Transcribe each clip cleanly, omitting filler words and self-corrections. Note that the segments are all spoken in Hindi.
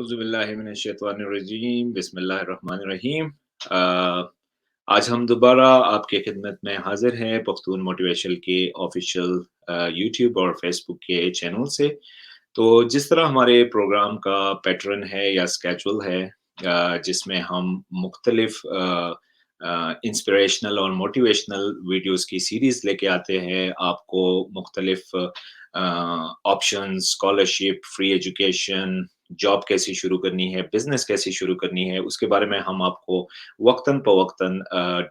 औज़ुबिल्लाहिमिनश्शैतानिर्रजीम, बिस्मिल्लाहिर्रहमानिर्रहीम। आज हम दोबारा आपके खिदमत में हाज़िर हैं पख्तून मोटिवेशन के ऑफ़िशियल यूट्यूब और फ़ेसबुक के चैनल से। तो जिस तरह हमारे प्रोग्राम का पैटर्न है या स्केड्यूल है, जिसमें हम मुख्तलिफ़ इंस्पिरेशनल और मोटिवेशनल वीडियोज़ की सीरीज़ लेके आते हैं, आपको मुख्तलिफ़ options, scholarship, free education, job कैसे शुरू करनी है, बिज़नेस कैसे शुरू करनी है, उसके बारे में हम आपको वक़्तन-फ़वक़्तन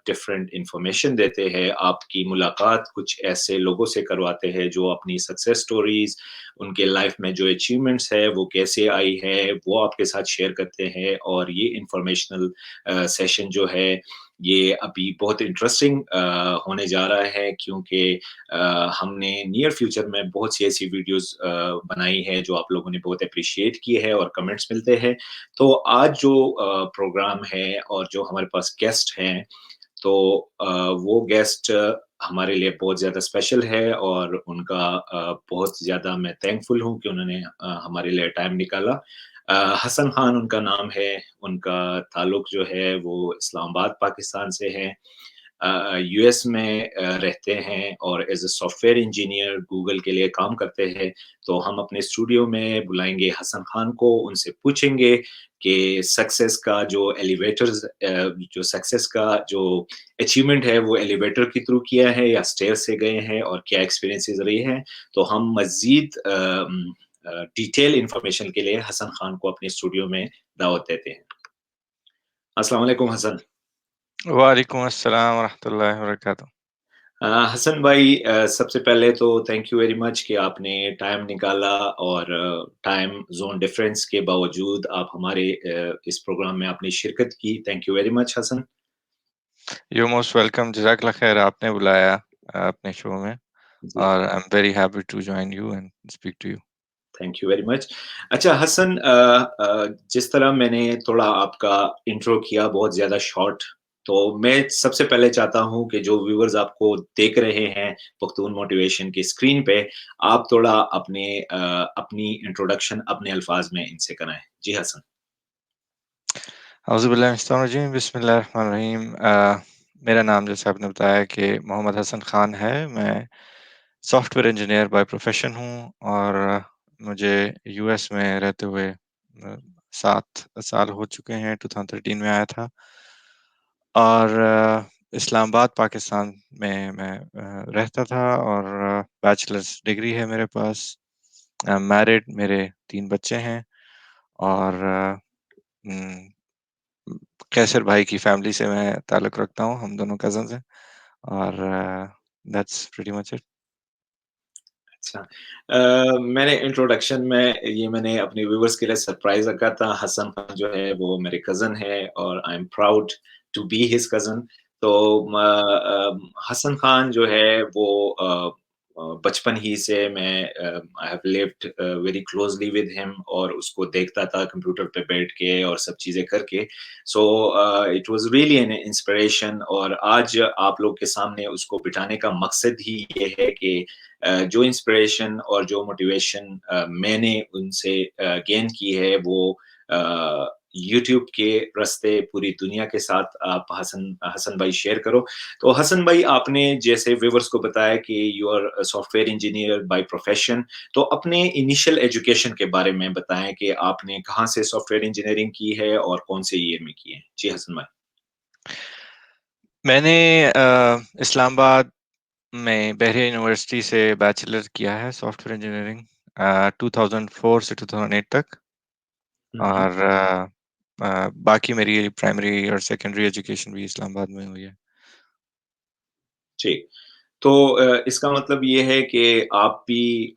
डिफरेंट इन्फॉर्मेशन देते हैं। आपकी मुलाकात कुछ ऐसे लोगों से करवाते हैं जो अपनी सक्सेस स्टोरीज़, उनके लाइफ़ में जो अचीवमेंट्स है, वो कैसे आई है, वो आपके साथ शेयर करते हैं। और ये इन्फॉर्मेशनल सेशन जो है, ये अभी बहुत इंटरेस्टिंग होने जा रहा है, क्योंकि हमने नियर फ्यूचर में बहुत सी ऐसी वीडियोस बनाई है जो आप लोगों ने बहुत अप्रिशिएट की है और कमेंट्स मिलते हैं। तो आज जो प्रोग्राम है और जो हमारे पास गेस्ट हैं, तो वो गेस्ट हमारे लिए बहुत ज़्यादा स्पेशल है और उनका बहुत ज़्यादा मैं थैंकफुल हूँ कि उन्होंने हमारे लिए टाइम निकाला। हसन खान उनका नाम है, उनका ताल्लुक जो है वो इस्लामाबाद, पाकिस्तान से है। यूएस में रहते हैं और as a software engineer Google के लिए काम करते हैं। तो हम अपने स्टूडियो में बुलाएँगे हसन खान को, उनसे पूछेंगे कि सक्सेस का जो एलिवेटर्स जो सक्सेस का जो अचीवमेंट है, वो एलिवेटर के थ्रू किया है या स्टेयर से गए हैं और क्या एक्सपीरियंसेस रहे हैं। तो हम मज़ीद डिटेल इन्फॉर्मेशन के लिए हसन खान को अपने स्टूडियो में दावत देते हैं। अस्सलाम वालेकुम हसन। वालेकुम अस्सलाम वरहमतुल्लाहि वबरकातुहू। हसन भाई, सबसे पहले तो थैंक यू वेरी मच कि आपने टाइम निकाला और टाइम ज़ोन डिफरेंस के बावजूद आप हमारे इस प्रोग्राम में आपने शिरकत की। Thank you very much Hasan. You most welcome, जज़ाकल्लाह खैर, आपने बुलाया अपने शो में जी, और I am very happy to join you and speak to you. Thank you very much. अच्छा हसन, जिस तरह मैंने थोड़ा आपका इंट्रो किया बहुत ज़्यादा शॉर्ट, तो मैं सबसे पहले चाहता हूँ कि जो व्यूअर्स आपको देख रहे हैं पख्तून मोटिवेशन की स्क्रीन पे, आप थोड़ा अपनी इंट्रोडक्शन अपने अल्फाज में इनसे कराएँ। जी हसन। औज़ु बिल्लाहि मिनश शैतानिर रजीम, बिस्मिल्लाहिर रहमानिर रहीम। मेरा नाम जैसे आपने बताया कि मोहम्मद हसन खान है। मैं सॉफ्टवेयर इंजीनियर बाय प्रोफेशन हूँ और मुझे यूएस में रहते हुए 7 साल हो चुके हैं। 2013 में आया था और इस्लामाबाद पाकिस्तान में मैं रहता था और बैचलर्स डिग्री है मेरे पास। मैरिड, मेरे 3 बच्चे हैं और उम, कैसर भाई की फैमिली से मैं ताल्लुक़ रखता हूँ, हम दोनों कज़िन्स हैं और दैट्स प्रीटी मच इट। अच्छा। मैंने इंट्रोडक्शन में ये मैंने अपने व्यूअर्स के लिए सरप्राइज़ रखा था। हसन खान जो है वो मेरे कज़िन है और I am proud to be his cousin. तो हसन खान जो है वो बचपन ही से मैं I have lived very closely with him और उसको देखता था कंप्यूटर पे बैठ के और सब चीज़ें करके। So it was really an inspiration और आज आप लोग के सामने उसको बिठाने का मकसद ही ये है कि जो इंस्पिरेशन और जो मोटिवेशन मैंने उनसे गेन की है, वो यूट्यूब के रास्ते पूरी दुनिया के साथ आप हसन हसन भाई शेयर करो। तो हसन भाई, आपने जैसे व्यूअर्स को बताया कि you are a software engineer by profession, तो अपने इनिशियल एजुकेशन के बारे में बताएँ कि आपने कहाँ से सॉफ्टवेयर इंजीनियरिंग की है और कौन से ईयर में की है? जी हसन भाई। मैंने इस्लामाबाद में बहरिया यूनिवर्सिटी से बैचलर किया है सॉफ्टवेयर इंजीनियरिंग 2004 से 2008 तक हुँ, हुँ। और बाकी मेरी प्राइमरी और सेकेंडरी एजुकेशन भी इस्लामाबाद में हुई है। ठीक। तो इसका मतलब ये है कि आप भी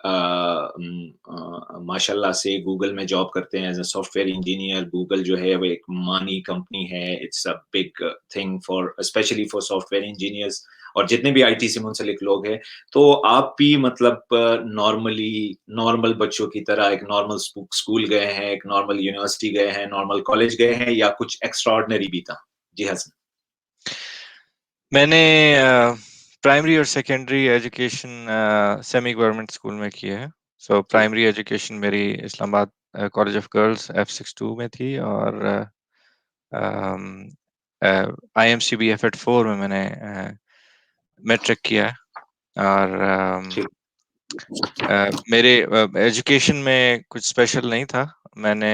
माशाल्लाह से गूगल में जॉब करते हैं as a software engineer. Google जो है वो एक मानी कंपनी है। It's a big thing for specially for software engineers और जितने भी आईटी से मुंसलिक लोग हैं। तो आप भी मतलब नॉर्मल बच्चों की तरह एक नॉर्मल स्कूल गए हैं, एक नॉर्मल यूनिवर्सिटी गए हैं, नॉर्मल कॉलेज गए हैं या कुछ एक्स्ट्राऑर्डिनरी भी था? जी हसन। मैंने प्राइमरी और secondary education semi government school में की है। सो प्राइमरी एजुकेशन मेरी Islamabad college of girls F62 में थी, और IMCB F4 में मैंने मैट्रिक किया है। और ठीक। मेरे एजुकेशन में कुछ स्पेशल नहीं था। मैंने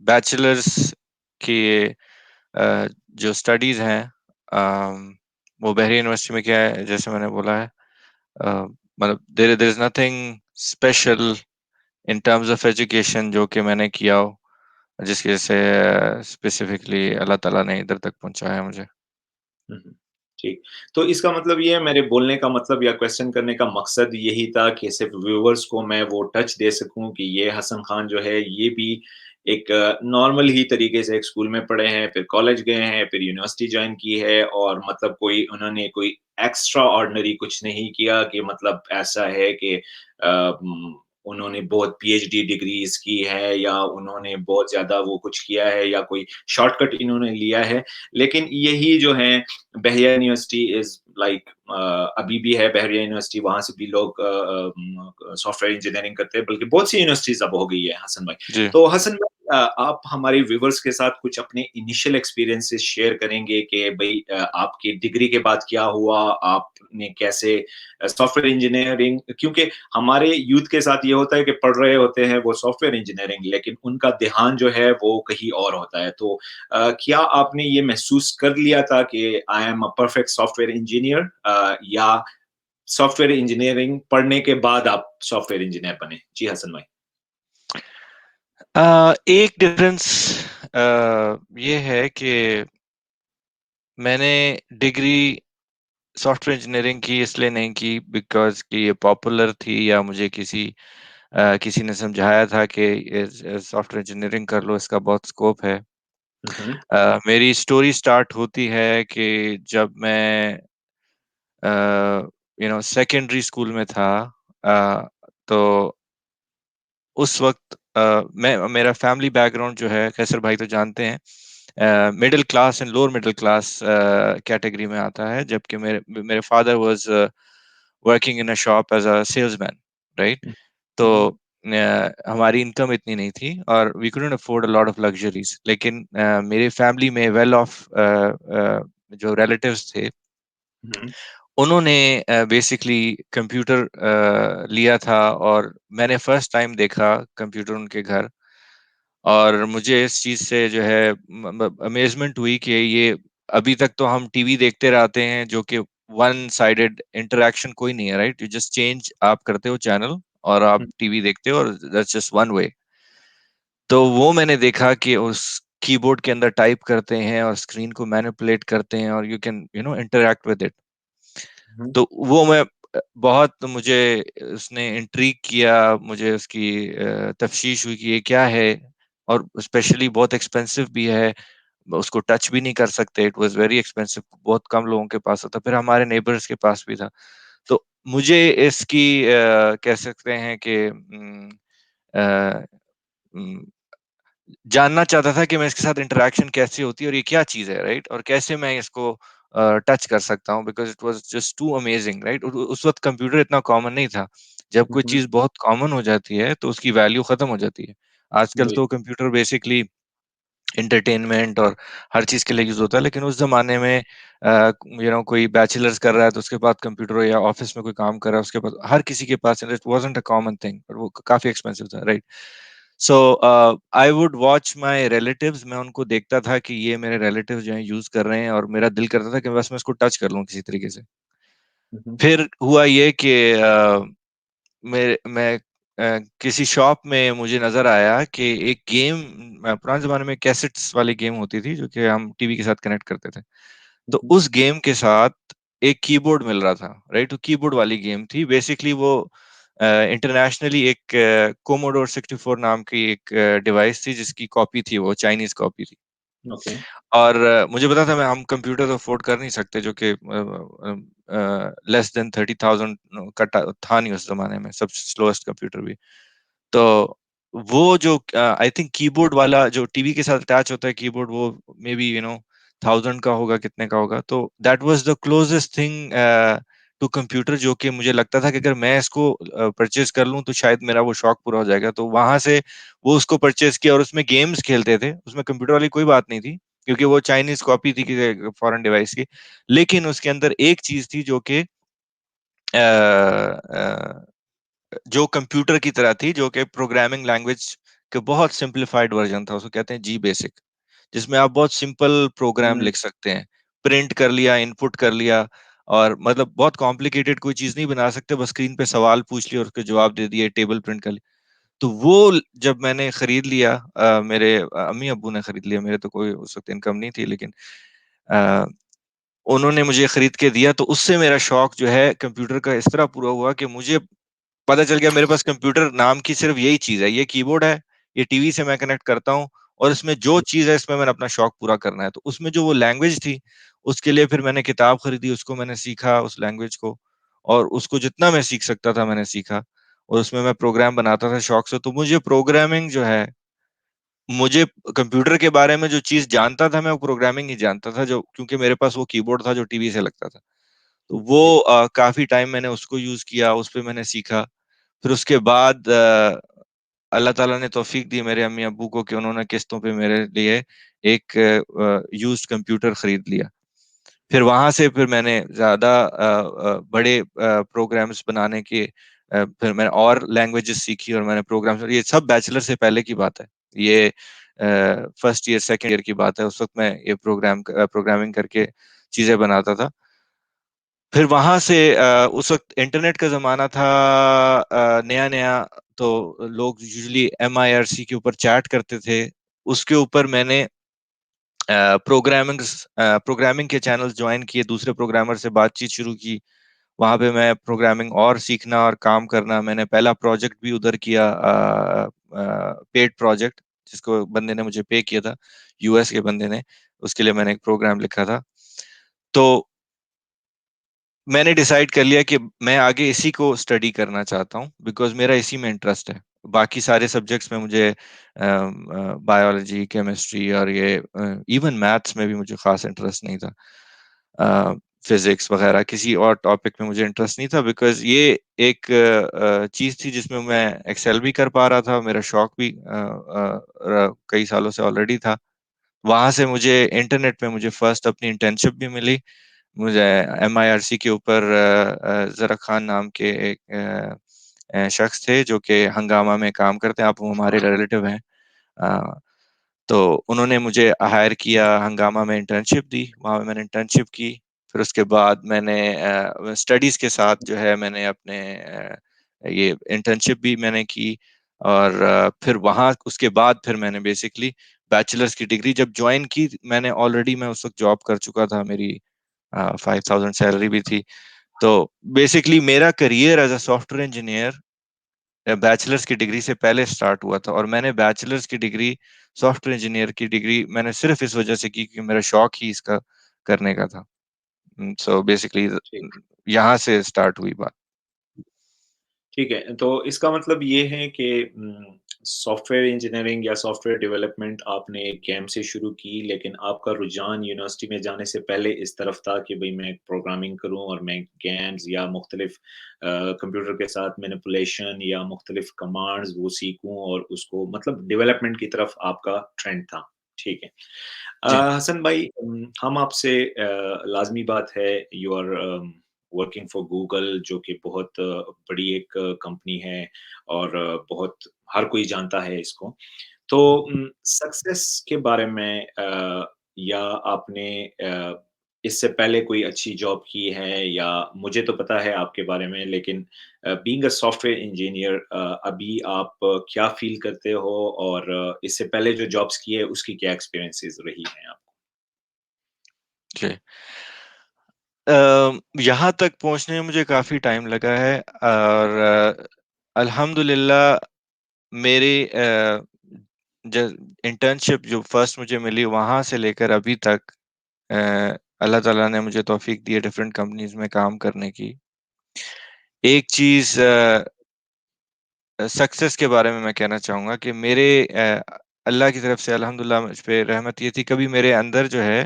बैचलर्स की जो स्टडीज हैं, वो बहरी यूनिवर्सिटी में किया है, जैसे मैंने बोला है। मतलब there is nothing special in terms of education जो कि मैंने किया हो, जिसकी वजह से स्पेसिफिकली अल्लाह ताला ने इधर तक पहुंचाया मुझे। हुँ, हुँ। ठीक। तो इसका मतलब ये है मेरे बोलने का मतलब या क्वेश्चन करने का मकसद यही था कि सिर्फ़ व्यूअर्स को मैं वो टच दे सकूँ कि ये हसन खान जो है ये भी एक नॉर्मल ही तरीके से एक स्कूल में पढ़े हैं, फिर कॉलेज गए हैं, फिर यूनिवर्सिटी जॉइन की है और मतलब कोई उन्होंने कोई एक्स्ट्रा ऑर्डिनरी कुछ नहीं किया कि मतलब ऐसा है कि उन्होंने बहुत पीएचडी डिग्रीज़ की है या उन्होंने बहुत ज़्यादा वो कुछ किया है या कोई शॉर्टकट इन्होंने लिया है। लेकिन यही जो है बहरिया यूनिवर्सिटी इज़ लाइक अभी भी है बहरिया यूनिवर्सिटी, वहाँ से भी लोग सॉफ्टवेयर इंजीनियरिंग करते हैं, बल्कि बहुत सी यूनिवर्सिटीज़ अब हो गई है हसन भाई। जी। तो हसन भाई आप हमारे व्यूअर्स के साथ कुछ अपने इनिशियल एक्सपीरियंसेस शेयर करेंगे कि भई आपकी डिग्री के बाद क्या हुआ? आपने कैसे सॉफ्टवेयर इंजीनियरिंग क्योंकि हमारे यूथ के साथ ये होता है कि पढ़ रहे होते हैं वो सॉफ्टवेयर इंजीनियरिंग, लेकिन उनका ध्यान जो है वो कहीं और होता है। तो क्या आपने ये महसूस कर लिया था कि I am a perfect software engineer या सॉफ्टवेयर इंजीनियरिंग पढ़ने के बाद आप सॉफ्टवेयर इंजीनियर बने? जी, हसन भाई। एक डिफरेंस ये है कि मैंने डिग्री सॉफ्टवेयर इंजीनियरिंग की इसलिए नहीं की बिकॉज़ कि ये पॉपुलर थी, या मुझे किसी ने समझाया था कि सॉफ्टवेयर इंजीनियरिंग कर लो, इसका बहुत स्कोप है। हुँ, हुँ। मेरी स्टोरी स्टार्ट होती है कि जब मैं सेकेंडरी स्कूल में था। तो उस वक्त मेरा फैमिली बैकग्राउंड जो है, कैसर भाई तो जानते हैं, middle class and lower middle class category में आता है, जबकि मेरे मेरे father was working in a shop as a salesman, right. हुँ, तो हुँ, हमारी इनकम इतनी नहीं थी और we couldn't afford a lot of luxuries, लेकिन मेरे फैमिली में वेल ऑफ जो रिलेटिव्स थे, हुँ, उन्होंने बेसिकली कंप्यूटर लिया था, और मैंने फर्स्ट टाइम देखा कंप्यूटर उनके घर। और मुझे इस चीज़ से जो है अमेज़मेंट हुई कि ये, अभी तक तो हम टीवी देखते रहते हैं जो कि वन साइडेड इंटरैक्शन कोई नहीं है, राइट? यू जस्ट चेंज, आप करते हो चैनल और आप हुँ, टीवी देखते हो, और दैट्स जस्ट वन वे। तो वो मैंने देखा कि उस कीबोर्ड के अंदर टाइप करते हैं और स्क्रीन को मैनिपुलेट करते हैं, और you can interact with it. हुँ, तो वो मैं बहुत मुझे उसने इंट्रिग किया, मुझे उसकी तफ्शीश हुई कि ये क्या है, और स्पेशली बहुत एक्सपेंसिव भी है, उसको टच भी नहीं कर सकते, इट वाज़ वेरी एक्सपेंसिव, बहुत कम लोगों के पास होता, फिर हमारे नेबर्स के पास भी था। तो मुझे इसकी कह सकते हैं कि अ, उम, जानना चाहता था कि मैं इसके साथ इंटरैक्शन कैसे होती है और ये क्या चीज़ है, राइट? और कैसे मैं इसको टच कर सकता हूँ, because it was just too amazing, right? उस वक़्त कंप्यूटर इतना कॉमन नहीं था। जब हुँ, कोई हुँ, चीज़ बहुत कॉमन हो जाती है, तो उसकी वैल्यू खत्म हो जाती है। आजकल वही। तो कंप्यूटर बेसिकली एंटरटेनमेंट और हर चीज़ के लिए यूज़ होता है, लेकिन उस ज़माने में कोई बैचलर्स कर रहा है, तो उसके बाद कंप्यूटर, या ऑफ़िस में कोई काम कर रहा है, उसके पास, हर किसी के पास, it wasn't a common thing, और वो काफ़ी एक्सपेंसिव था, right? So I would watch my relatives, मैं उनको देखता था कि ये मेरे रिलेटिव्स जो हैं यूज़ कर रहे हैं, और मेरा दिल करता था कि बस मैं इसको टच कर लूँ किसी तरीके से। हुँ, हुँ, फिर हुआ ये कि मैं किसी शॉप में मुझे नज़र आया कि एक गेम, पुराने ज़माने में कैसेट्स वाली गेम होती थी, जो कि हम टीवी के साथ कनेक्ट करते थे। हुँ, तो हुँ, उस गेम के साथ एक कीबोर्ड मिल रहा था, राइट? तो कीबोर्ड वाली गेम थी। बेसिकली वो इंटरनेशनली एक कोमोडोर 64 नाम की एक डिवाइस थी, जिसकी कॉपी थी, वो चाइनीज़ कॉपी थी। ओके। और मुझे पता था, मैं हम कंप्यूटर अफ़ोर्ड कर नहीं सकते जो कि लेस देन 30,000 का था नहीं उस ज़माने में, सबसे स्लोएस्ट कंप्यूटर भी। तो वो जो आई थिंक कीबोर्ड वाला जो टीवी के साथ अटैच होता है कीबोर्ड, वो मे बी 1000 का होगा, कितने का होगा। तो that was the closest thing to computer, जो कि मुझे लगता था कि अगर मैं इसको परचेज कर लूं तो शायद मेरा वो शौक पूरा हो जाएगा। तो वहां से वो उसको परचेज किया और उसमें गेम्स खेलते थे, उसमें कंप्यूटर वाली कोई बात नहीं थी, क्योंकि वो चाइनीज कॉपी थी कि फॉरेन डिवाइस की। लेकिन उसके अंदर एक चीज थी जो कि जो कंप्यूटर की तरह थी, जो कि प्रोग्रामिंग लैंग्वेज के बहुत सिंप्लीफाइड वर्जन था, उसको कहते हैं जी बेसिक, जिसमें आप बहुत सिंपल प्रोग्राम हुँ, लिख सकते हैं। प्रिंट कर लिया, इनपुट कर लिया, और मतलब बहुत कॉम्प्लिकेटेड कोई चीज नहीं बना सकते, बस स्क्रीन पे सवाल पूछ लिया और उसके जवाब दे दिए, टेबल प्रिंट कर लिया। तो वो जब मैंने खरीद लिया, मेरे अम्मी अब्बू ने खरीद लिया, मेरे तो कोई उस वक्त इनकम नहीं थी, लेकिन अ, उन्होंने मुझे खरीद के दिया, तो उससे मेरा शौक जो है कंप्यूटर का इस तरह पूरा हुआ कि मुझे पता चल गया मेरे पास कंप्यूटर नाम की सिर्फ यही चीज है, ये कीबोर्ड है, ये टीवी से मैं कनेक्ट करता हूँ, और इसमें जो चीज है इसमें मैंने अपना शौक पूरा करना है। तो उसमें जो वो लैंग्वेज थी, उसके लिए फिर मैंने किताब खरीदी, उसको मैंने सीखा उस लैंग्वेज को, और उसको जितना मैं सीख सकता था मैंने सीखा, और उसमें मैं प्रोग्राम बनाता था शौक से। तो मुझे प्रोग्रामिंग जो है, मुझे कंप्यूटर के बारे में जो चीज जानता था मैं वो प्रोग्रामिंग ही जानता था, जो क्योंकि मेरे पास वो कीबोर्ड था जो टीवी से लगता था। तो जी, वो काफी टाइम मैंने उसको यूज किया, उस पे मैंने सीखा। फिर उसके बाद अल्लाह ताला ने तौफीक दी मेरे अम्मी अब्बू को कि उन्होंने किस्तों पे मेरे लिए एक यूज्ड कंप्यूटर खरीद लिया। फिर वहां से फिर मैंने ज्यादा बड़े प्रोग्राम्स बनाने के, फिर मैंने और लैंग्वेजेस सीखी, और मैंने प्रोग्राम्स, ये सब बैचलर से पहले की बात है। ये फर्स्ट ईयर सेकेंड ईयर की बात है, उस वक्त मैं ये प्रोग्रामिंग करके चीजें बनाता था। फिर वहां से उस वक्त इंटरनेट का जमाना था, नया नया। तो लोग यूजुअली MIRC के ऊपर चैट करते थे, उसके ऊपर मैंने प्रोग्रामिंग प्रोग्रामिंग के चैनल ज्वाइन किए, दूसरे प्रोग्रामर से बातचीत शुरू की। वहां पे मैं प्रोग्रामिंग और सीखना और काम करना, मैंने पहला प्रोजेक्ट भी उधर किया, पेड प्रोजेक्ट, जिसको बंदे ने मुझे पे किया था, US के बंदे ने। उसके लिए मैंने एक प्रोग्राम लिखा था। तो मैंने डिसाइड कर लिया कि मैं आगे इसी को स्टडी करना चाहता हूँ, बिकॉज मेरा इसी में इंटरेस्ट है। बाकी सारे सब्जेक्ट्स में मुझे बायोलॉजी, केमिस्ट्री और ये इवन मैथ्स में भी मुझे खास इंटरेस्ट नहीं था। फिजिक्स वगैरह किसी और टॉपिक में मुझे इंटरेस्ट नहीं था, बिकॉज ये एक चीज़ थी जिसमें मैं एक्सेल भी कर पा रहा था, मेरा शौक भी कई सालों से ऑलरेडी था। वहां से मुझे इंटरनेट पे मुझे फर्स्ट अपनी इंटर्नशिप भी मिली। मुझे MIRC के ऊपर जरा खान नाम के एक शख्स थे जो कि हंगामा में काम करते हैं, आप वो हमारे रिलेटिव हैं। अ, तो उन्होंने मुझे हायर किया, हंगामा में इंटर्नशिप दी, वहाँ पे मैंने इंटर्नशिप की। फिर उसके बाद मैंने स्टडीज के साथ जो है मैंने अपने ये इंटर्नशिप भी मैंने की। और फिर वहाँ उसके बाद फिर मैंने बेसिकली बैचलर्स की डिग्री जब ज्वाइन की, मैंने ऑलरेडी मैं उस वक्त जॉब कर चुका था, मेरी 5,000 सैलरी भी थी। तो बेसिकली मेरा career as a software engineer bachelor's की डिग्री से पहले स्टार्ट हुआ था, और मैंने बैचलर्स की डिग्री, सॉफ्टवेयर इंजीनियर की डिग्री मैंने सिर्फ इस वजह से की कि मेरा शौक ही इसका करने का था। सो बेसिकली ठीक। यहाँ से स्टार्ट हुई बात। ठीक है, तो इसका मतलब ये है कि सॉफ्टवेयर इंजीनियरिंग या सॉफ्टवेयर डेवलपमेंट आपने एक गेम से शुरू की, लेकिन आपका रुझान यूनिवर्सिटी में जाने से पहले इस तरफ था कि भई मैं प्रोग्रामिंग करूँ और मैं गेम्स या मुख्तलिफ कंप्यूटर के साथ मैनिपुलेशन या मुख्तलिफ कमांड्स वो सीखूँ और उसको मतलब डेवलपमेंट की तरफ आपका ट्रेंड था। ठीक है। जी। हसन भाई हम आपसे लाज़मी बात है you are working for Google जो कि बहुत बड़ी एक कंपनी है और बहुत हर कोई जानता है इसको। तो सक्सेस के बारे में या आपने इससे पहले कोई अच्छी जॉब की है या मुझे तो पता है आपके बारे में लेकिन बीइंग अ सॉफ्टवेयर इंजीनियर अभी आप क्या फ़ील करते हो और इससे पहले जो जॉब्स की है उसकी क्या एक्सपीरियंसेस रही हैं आपको? जी। यहाँ तक पहुँचने में मुझे काफ़ी टाइम लगा है, और अल्हम्दुलिल्लाह मेरी इंटर्नशिप जो फर्स्ट मुझे मिली वहाँ से लेकर अभी तक, अ, अल्लाह ताला ने मुझे तौफीक दी है डिफरेंट कंपनीज में काम करने की। एक चीज़ सक्सेस के बारे में मैं कहना चाहूँगा कि मेरे अल्लाह की तरफ से अल्हम्दुलिल्लाह मुझ पे रहमत ये थी, कभी मेरे अंदर जो है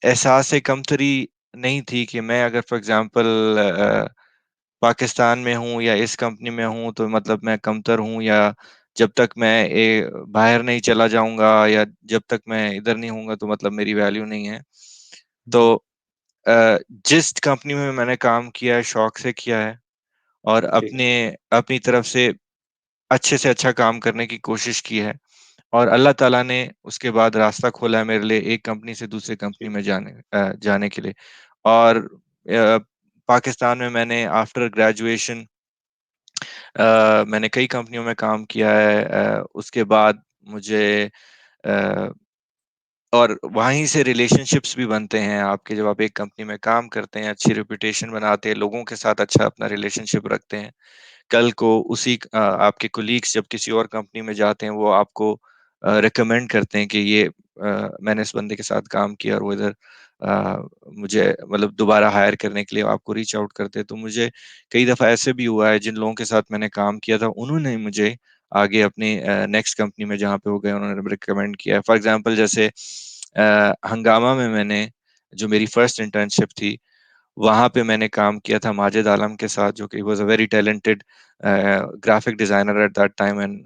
एहसास कमतरी नहीं थी कि मैं अगर फॉर एग्जांपल पाकिस्तान में हूँ या इस कंपनी में हूँ तो मतलब मैं कमतर हूँ, या जब तक मैं बाहर नहीं चला जाऊंगा या जब तक मैं इधर नहीं हूँगा तो मतलब मेरी वैल्यू नहीं है। तो जी, जिस कंपनी में मैंने काम किया है शौक से किया है, और ठीक है। अपने अपनी तरफ से अच्छा काम करने की कोशिश की है, और अल्लाह ताला ने उसके बाद रास्ता खोला है मेरे लिए एक कंपनी से दूसरी कंपनी जी, में जाने के लिए। और पाकिस्तान में मैंने आफ्टर ग्रेजुएशन मैंने कई कंपनियों में काम किया है। उसके बाद मुझे अ, और वहीं से रिलेशनशिप्स भी बनते हैं आपके, जब आप एक कंपनी में काम करते हैं अच्छी रेपुटेशन बनाते हैं, लोगों के साथ अच्छा अपना रिलेशनशिप रखते हैं, कल को आपके कोलीग्स जब किसी और कंपनी में जाते हैं वो आपको रिकमेंड करते हैं कि ये मैंने इस बंदे के साथ काम किया और वो इधर मुझे मतलब दोबारा हायर करने के लिए आपको रीच आउट करते हैं। तो मुझे कई दफा ऐसे भी हुआ है जिन लोगों के साथ मैंने काम किया था उन्होंने मुझे आगे अपनी नेक्स्ट कंपनी में जहाँ पे हो गए उन्होंने रिकमेंड किया है। फॉर एग्जांपल जैसे हंगामा में मैंने जो मेरी फर्स्ट इंटर्नशिप थी वहां पे मैंने काम किया था माजिद आलम के साथ, जो कि was a very talented graphic designer at that time and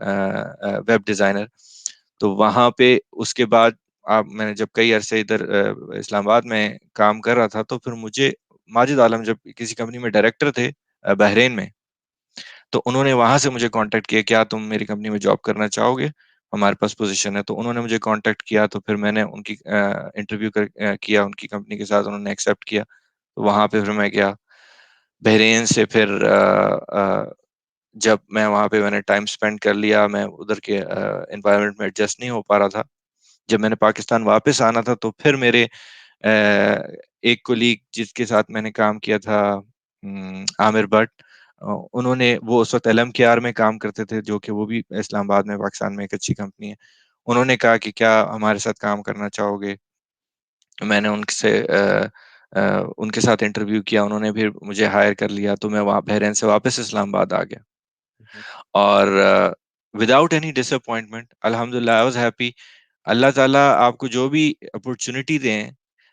web designer. तो वहां पे उसके बाद आप मैंने जब कई अरसे इधर इस्लामाबाद में काम कर रहा था तो फिर मुझे माजिद आलम जब किसी कंपनी में डायरेक्टर थे बहरेन में, तो उन्होंने वहां से मुझे कांटेक्ट किया, क्या तुम मेरी कंपनी में जॉब करना चाहोगे, हमारे पास पोजीशन है। तो उन्होंने मुझे कांटेक्ट किया, तो फिर मैंने उनकी इंटरव्यू किया उनकी कंपनी के साथ, उन्होंने एक्सेप्ट किया। तो वहां पे फिर मैं गया बहरेन से। फिर जब मैं वहां पे मैंने टाइम स्पेंड कर लिया, मैं उधर के एनवायरनमेंट में एडजस्ट नहीं हो पा रहा था। जब मैंने पाकिस्तान वापस आना था तो फिर मेरे अ, एक कोलीग जिसके साथ मैंने काम किया था, आमिर भट्ट, उन्होंने वो उस वक्त एलएम के आर में काम करते थे जो कि वो भी इस्लामाबाद में पाकिस्तान में एक अच्छी कंपनी है। उन्होंने कहा कि क्या हमारे साथ काम करना चाहोगे। मैंने उनके साथ इंटरव्यू किया, उन्होंने भी मुझे हायर कर लिया, तो मैं वहाँ बहरीन से वापस इस्लामाबाद आ गया। और विदाउट एनी डिसअपॉइंटमेंट अल्हम्दुलिल्लाह आई वाज हैप्पी। अल्लाह ताला आपको जो भी अपॉर्चुनिटी दें,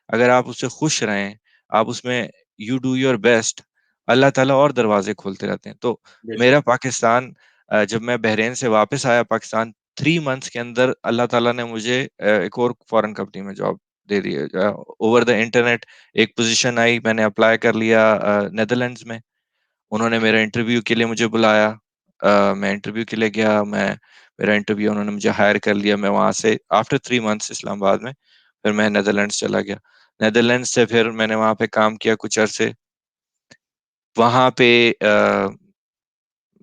अगर आप उससे खुश रहें, आप उसमें यू डू योर बेस्ट, अल्लाह ताला और दरवाजे खोलते रहते हैं। तो बेशक। मेरा पाकिस्तान जब मैं बहरीन से वापस आया पाकिस्तान, 3 मंथ्स के अंदर अल्लाह ताला ने मुझे एक और फॉरेन कंपनी में जॉब दे दी है। ओवर द इंटरनेट एक पोजीशन आई, मैंने अप्लाई कर लिया नेदरलैंड्स में। उन्होंने मेरा इंटरव्यू के लिए मुझे बुलाया, मैं इंटरव्यू के लिए गया, मैं मेरा इंटरव्यू उन्होंने मुझे हायर कर लिया। मैं वहां से आफ्टर 3 मंथ्स इस्लामाबाद में फिर मैं नेदरलैंड्स चला गया। नेदरलैंड्स से फिर मैंने वहां पे काम किया कुछ अरसे। वहां पे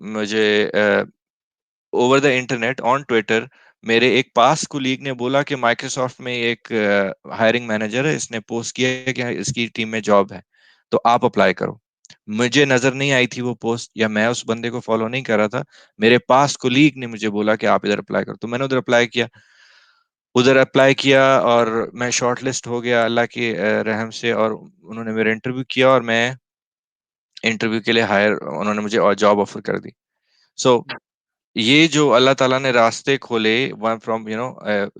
मुझे over the internet on Twitter मेरे एक पास कुलीग ने बोला कि माइक्रोसॉफ्ट में एक हायरिंग मैनेजर है, इसने पोस्ट किया है कि इसकी टीम में जॉब है, तो आप अप्लाई करो। मुझे नजर नहीं आई थी वो पोस्ट, या मैं उस बंदे को फॉलो नहीं कर रहा था। मेरे पास कुलीग ने मुझे बोला कि आप इधर अप्लाई करो, तो मैंने उधर अप्लाई किया। और मैं शॉर्टलिस्ट हो गया अल्लाह के रहम से, और उन्होंने मेरा इंटरव्यू किया और मैं इंटरव्यू के लिए हायर, उन्होंने मुझे जॉब ऑफर कर दी। सो ये जो अल्लाह ताला ने रास्ते खोले वन फ्रॉम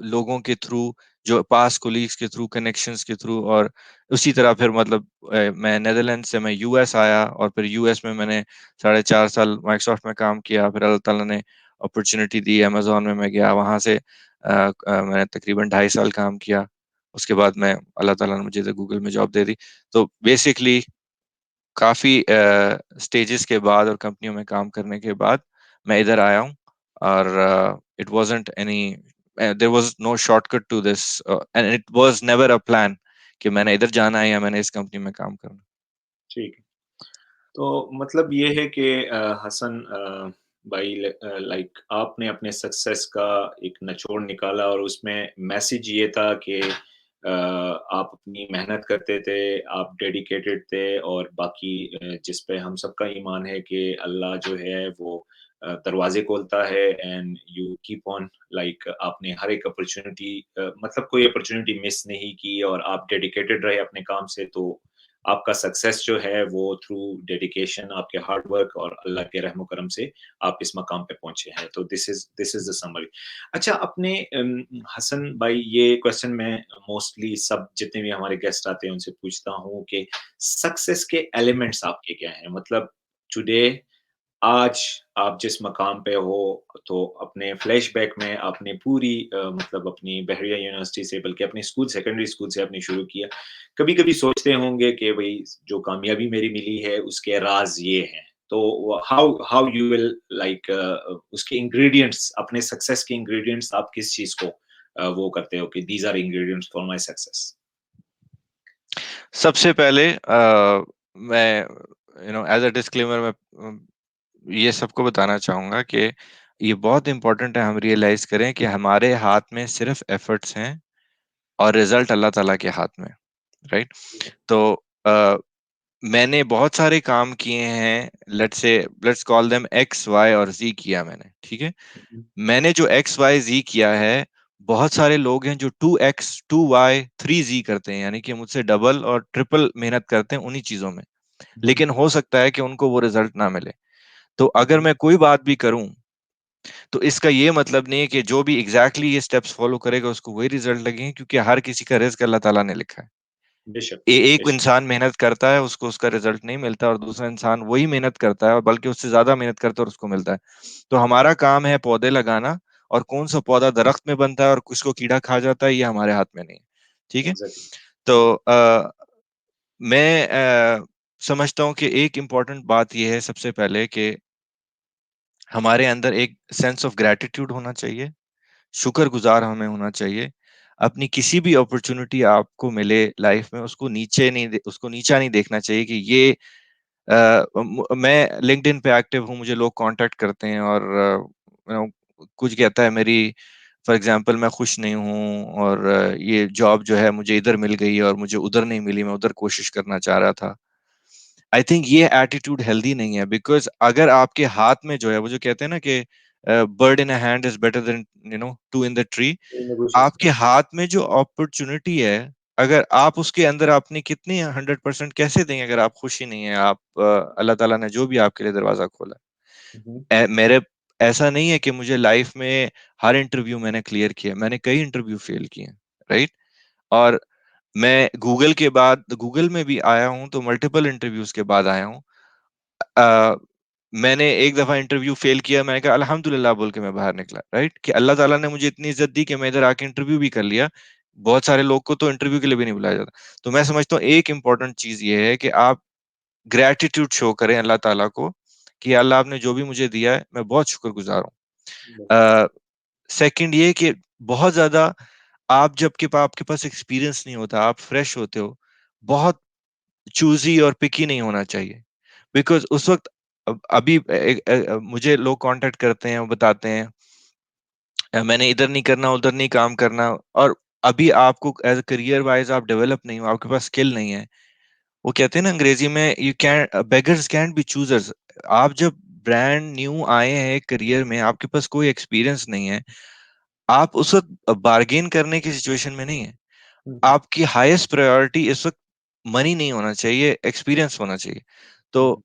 लोगों के थ्रू, जो पास कोलीग्स के थ्रू, कनेक्शंस के थ्रू, और उसी तरह फिर मतलब मैं नेदरलैंड से मैं यूएस आया, और फिर यूएस में मैंने 4.5 साल माइक्रोसॉफ्ट में काम किया। फिर अल्लाह ताला ने अपॉर्चुनिटी दी, अमेजोन में मैं गया, वहां से मैंने तकरीबन 2.5 साल काम किया। उसके बाद मैं अल्लाह ताला ने मुझे गूगल में जॉब दे दी। तो बेसिकली काफी स्टेजेस के बाद और कंपनियों में काम करने के बाद मैं इधर आया हूँ। और it wasn't any there was no shortcut to this, and it was never a plan कि मैंने इधर जाना है या मैंने इस कंपनी में काम करना ठीक है। तो मतलब ये है कि हसन भाई लाइक आपने अपने सक्सेस का एक निचोड़ निकाला और उसमें मैसेज ये था कि आप अपनी मेहनत करते थे, आप डेडिकेटेड थे और बाकी जिस पे हम सबका ईमान है कि अल्लाह जो है वो दरवाज़े खोलता है and you keep on like आपने हर एक अपॉर्च्युनिटी मतलब कोई अपॉर्च्युनिटी मिस नहीं की और आप डेडिकेटेड रहे अपने काम से तो आपका सक्सेस जो है वो थ्रू डेडिकेशन, आपके हार्ड वर्क और अल्लाह के रहम करम से आप इस मकाम पे पहुँचे हैं। तो दिस इज़ द समरी। अच्छा अपने हसन भाई ये क्वेश्चन मैं मोस्टली सब जितने भी हमारे गेस्ट आते हैं उनसे पूछता हूँ कि सक्सेस के एलिमेंट्स आपके क्या हैं? मतलब टुडे आज आप जिस मकाम पे हो, तो अपने फ्लैशबैक में आपने पूरी मतलब अपनी बहरिया यूनिवर्सिटी से बल्कि अपने स्कूल सेकेंडरी स्कूल से आपने शुरू किया। कभी-कभी सोचते होंगे कि भई जो कामयाबी मेरी मिली है उसके राज़ ये हैं। तो how how you will like उसके इंग्रीडिएंट्स अपने सक्सेस के इंग्रीडिएंट्स आप किस चीज़ को वो करते हो कि these are ingredients for my success? सबसे पहले मैं एज़ अ डिस्क्लेमर मैं ये सबको बताना चाहूँगा कि ये बहुत इम्पोर्टेंट है हम रियलाइज़ करें कि हमारे हाथ में सिर्फ़ एफ़र्ट्स हैं और रिज़ल्ट अल्लाह ताला के हाथ में, राइट? तो अ, मैंने बहुत सारे काम किए हैं, let's call them X, Y और ज़ेड किया मैंने, ठीक है? हुँ, हुँ, मैंने जो एक्स, वाई, ज़ेड किया है, बहुत सारे लोग हैं जो 2x, 2y, 3z करते हैं, यानी कि मुझसे डबल और ट्रिपल मेहनत करते हैं उन्हीं चीज़ों में। हुँ, लेकिन हो सकता है कि उनको वो रिज़ल्ट ना मिले। तो हुँ, अगर हुँ, मैं कोई बात भी करूँ, तो इसका ये मतलब नहीं है कि जो भी एग्ज़ैक्टली ये स्टेप्स फ़ॉलो करेगा उसको वही रिज़ल्ट लगेंगे, क्योंकि हर किसी का रिज़्क अल्लाह ताला ने लिखा है। बेशक, एक बेशक। इंसान मेहनत करता है, उसको उसका रिज़ल्ट नहीं मिलता, और दूसरा इंसान वही मेहनत करता है और बल्कि उससे ज़्यादा मेहनत करता है और उसको मिलता है। तो हमारा काम है पौधे लगाना, और कौन-सा पौधा दरख्त में बनता है और किसको कीड़ा खा जाता है, ये हमारे हाथ में नहीं है। ठीक है? एग्ज़ैक्टली। तो मैं समझता हूँ कि एक इम्पोर्टेंट बात ये है सबसे पहले कि हमारे अंदर एक सेंस ऑफ ग्रैटिट्यूड होना चाहिए, शुक्रगुज़ार हमें होना चाहिए। अपनी किसी भी अपॉर्च्युनिटी आपको मिले लाइफ़ में, उसको नीचा नहीं देखना चाहिए कि ये मैं लिंक्डइन पे एक्टिव हूँ, मुझे लोग कॉन्टैक्ट करते हैं और कुछ कहता है मेरी, फॉर एग्ज़ाम्पल मैं खुश नहीं हूँ और ये जॉब जो है मुझे इधर मिल गई और मुझे उधर नहीं मिली, मैं उधर कोशिश करना चाह रहा था। आई थिंक ये एटीट्यूड हेल्दी नहीं है, बिकॉज़ अगर आपके हाथ में जो है, वो जो कहते हैं ना कि bird in a hand is better than two in the tree. आपके नेगोशिएशन। हाथ में जो अपॉर्च्युनिटी है, अगर आप उसके अंदर अपनी कितनी 100% कैसे देंगे अगर आप खुश ही नहीं हैं, आप अल्लाह ताला ने जो भी आपके लिए दरवाज़ा खोला हुँ, हुँ, है। मेरे ऐसा नहीं है कि मुझे लाइफ़ में हर इंटरव्यू मैंने क्लियर किया, मैंने कई इंटरव्यू फेल किए हैं, राइट? और मैं गूगल में भी आया हूँ, तो मल्टीपल इंटरव्यूज़ के बाद आया हूँ। अ, मैंने एक दफ़ा इंटरव्यू फ़ेल किया, मैंने कहा अल्हम्दुलिल्लाह बोल के मैं बाहर निकला, राइट? कि अल्लाह ताला ने मुझे इतनी इज़्ज़त दी कि मैं इधर आके इंटरव्यू भी कर लिया। बहुत सारे लोग को तो इंटरव्यू के लिए भी नहीं बुलाया जाता। तो मैं समझता हूँ एक इम्पोर्टेंट चीज़ ये है कि आप ग्रैटिट्यूड शो करें अल्लाह ताला को कि अल्लाह आपने जो भी मुझे दिया है, मैं बहुत शुक्रगुज़ार हूँ। बिल्कुल। अ, सेकंड ये कि बहुत ज़्यादा आपके पास एक्सपीरियंस नहीं होता, आप फ्रेश होते हो, बहुत चूज़ी और पिकी नहीं होना चाहिए। बिकॉज़ उस वक़्त अभी मुझे लोग कॉन्टैक्ट करते हैं, वो बताते हैं मैंने इधर नहीं करना, उधर नहीं काम करना, और अभी आपको एज़ अ करियर वाइज़ आप डेवलप नहीं हो, आपके पास स्किल नहीं है। वो कहते हैं ना अंग्रेज़ी में, you can beggars can't be choosers. आप जब ब्रांड न्यू आए हैं करियर में, आपके पास कोई एक्सपीरियंस नहीं है, आप उस वक़्त बार्गेन करने की सिचुएशन में नहीं है। हुँ, हुँ, आपकी हाईएस्ट प्रायोरिटी इस वक़्त मनी नहीं होना चाहिए, एक्सपीरियंस होना चाहिए। तो हुँ,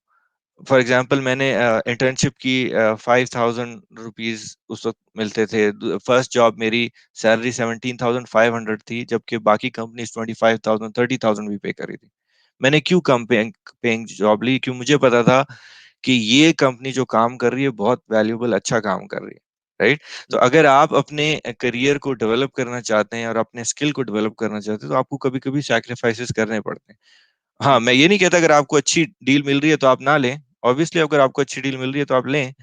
फॉर एग्जांपल मैंने इंटर्नशिप की, ₹5000 उस वक़्त मिलते थे। फर्स्ट जॉब मेरी सैलरी 17,500 थी, जबकि बाकी कंपनीज़ 25,000 30,000 भी पे कर रही थी। मैंने क्यों कम पेइंग पेइंग जॉब ली? क्यों मुझे पता था कि ये कंपनी जो काम कर रही है बहुत वैल्यूएबल अच्छा काम कर रही है, राइट? तो हुँ, अगर आप अपने करियर को डेवलप करना चाहते हैं और अपने स्किल को डेवलप करना चाहते हैं, तो आपको कभी-कभी सैक्रिफाइसेस करने पड़ते हैं। हाँ, हुँ, मैं ये नहीं कहता अगर आपको अच्छी डील मिल रही है तो आप ना लें। ऑब्वियसली अगर आपको अच्छी डील मिल रही है तो आप लें।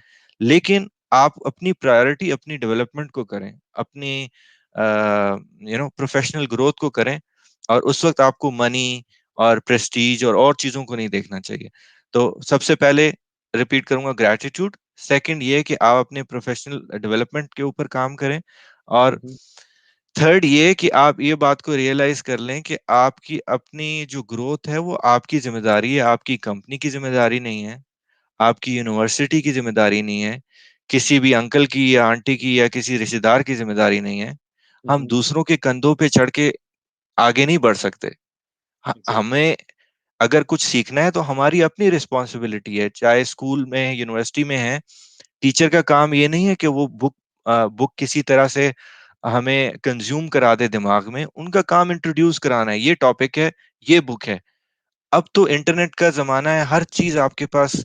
लेकिन आप अपनी प्रायोरिटी अपनी डेवलपमेंट को करें, अपनी प्रोफेशनल ग्रोथ को करें, और उस वक़्त आपको मनी और प्रेस्टीज और चीज़ों को नहीं देखना चाहिए। तो सबसे पहले रिपीट करूँगा, ग्रैटिट्यूड, सेकंड ये है कि आप अपने प्रोफेशनल डेवलपमेंट के ऊपर काम करें, और हुँ, थर्ड ये कि आप ये बात को रियलाइज़ कर लें कि आपकी अपनी जो ग्रोथ है वो आपकी ज़िम्मेदारी है, आपकी कंपनी की ज़िम्मेदारी नहीं है, आपकी यूनिवर्सिटी की ज़िम्मेदारी नहीं है, किसी भी अंकल की या आंटी की या किसी रिश्तेदार की ज़िम्मेदारी नहीं है। हुँ, हम हुँ, दूसरों के कंधों पे चढ़ के आगे नहीं बढ़ सकते। ह एग्ज़ैक्टली। हमें अगर कुछ सीखना है तो हमारी अपनी रिस्पॉन्सिबिलिटी है, चाहे स्कूल में है, यूनिवर्सिटी में है। टीचर का काम ये नहीं है कि वो बुक किसी तरह से हमें कंज्यूम करा दे दिमाग में। उनका काम इंट्रोड्यूस कराना है, ये टॉपिक है, ये बुक है। अब तो इंटरनेट का जमाना है, हर चीज आपके पास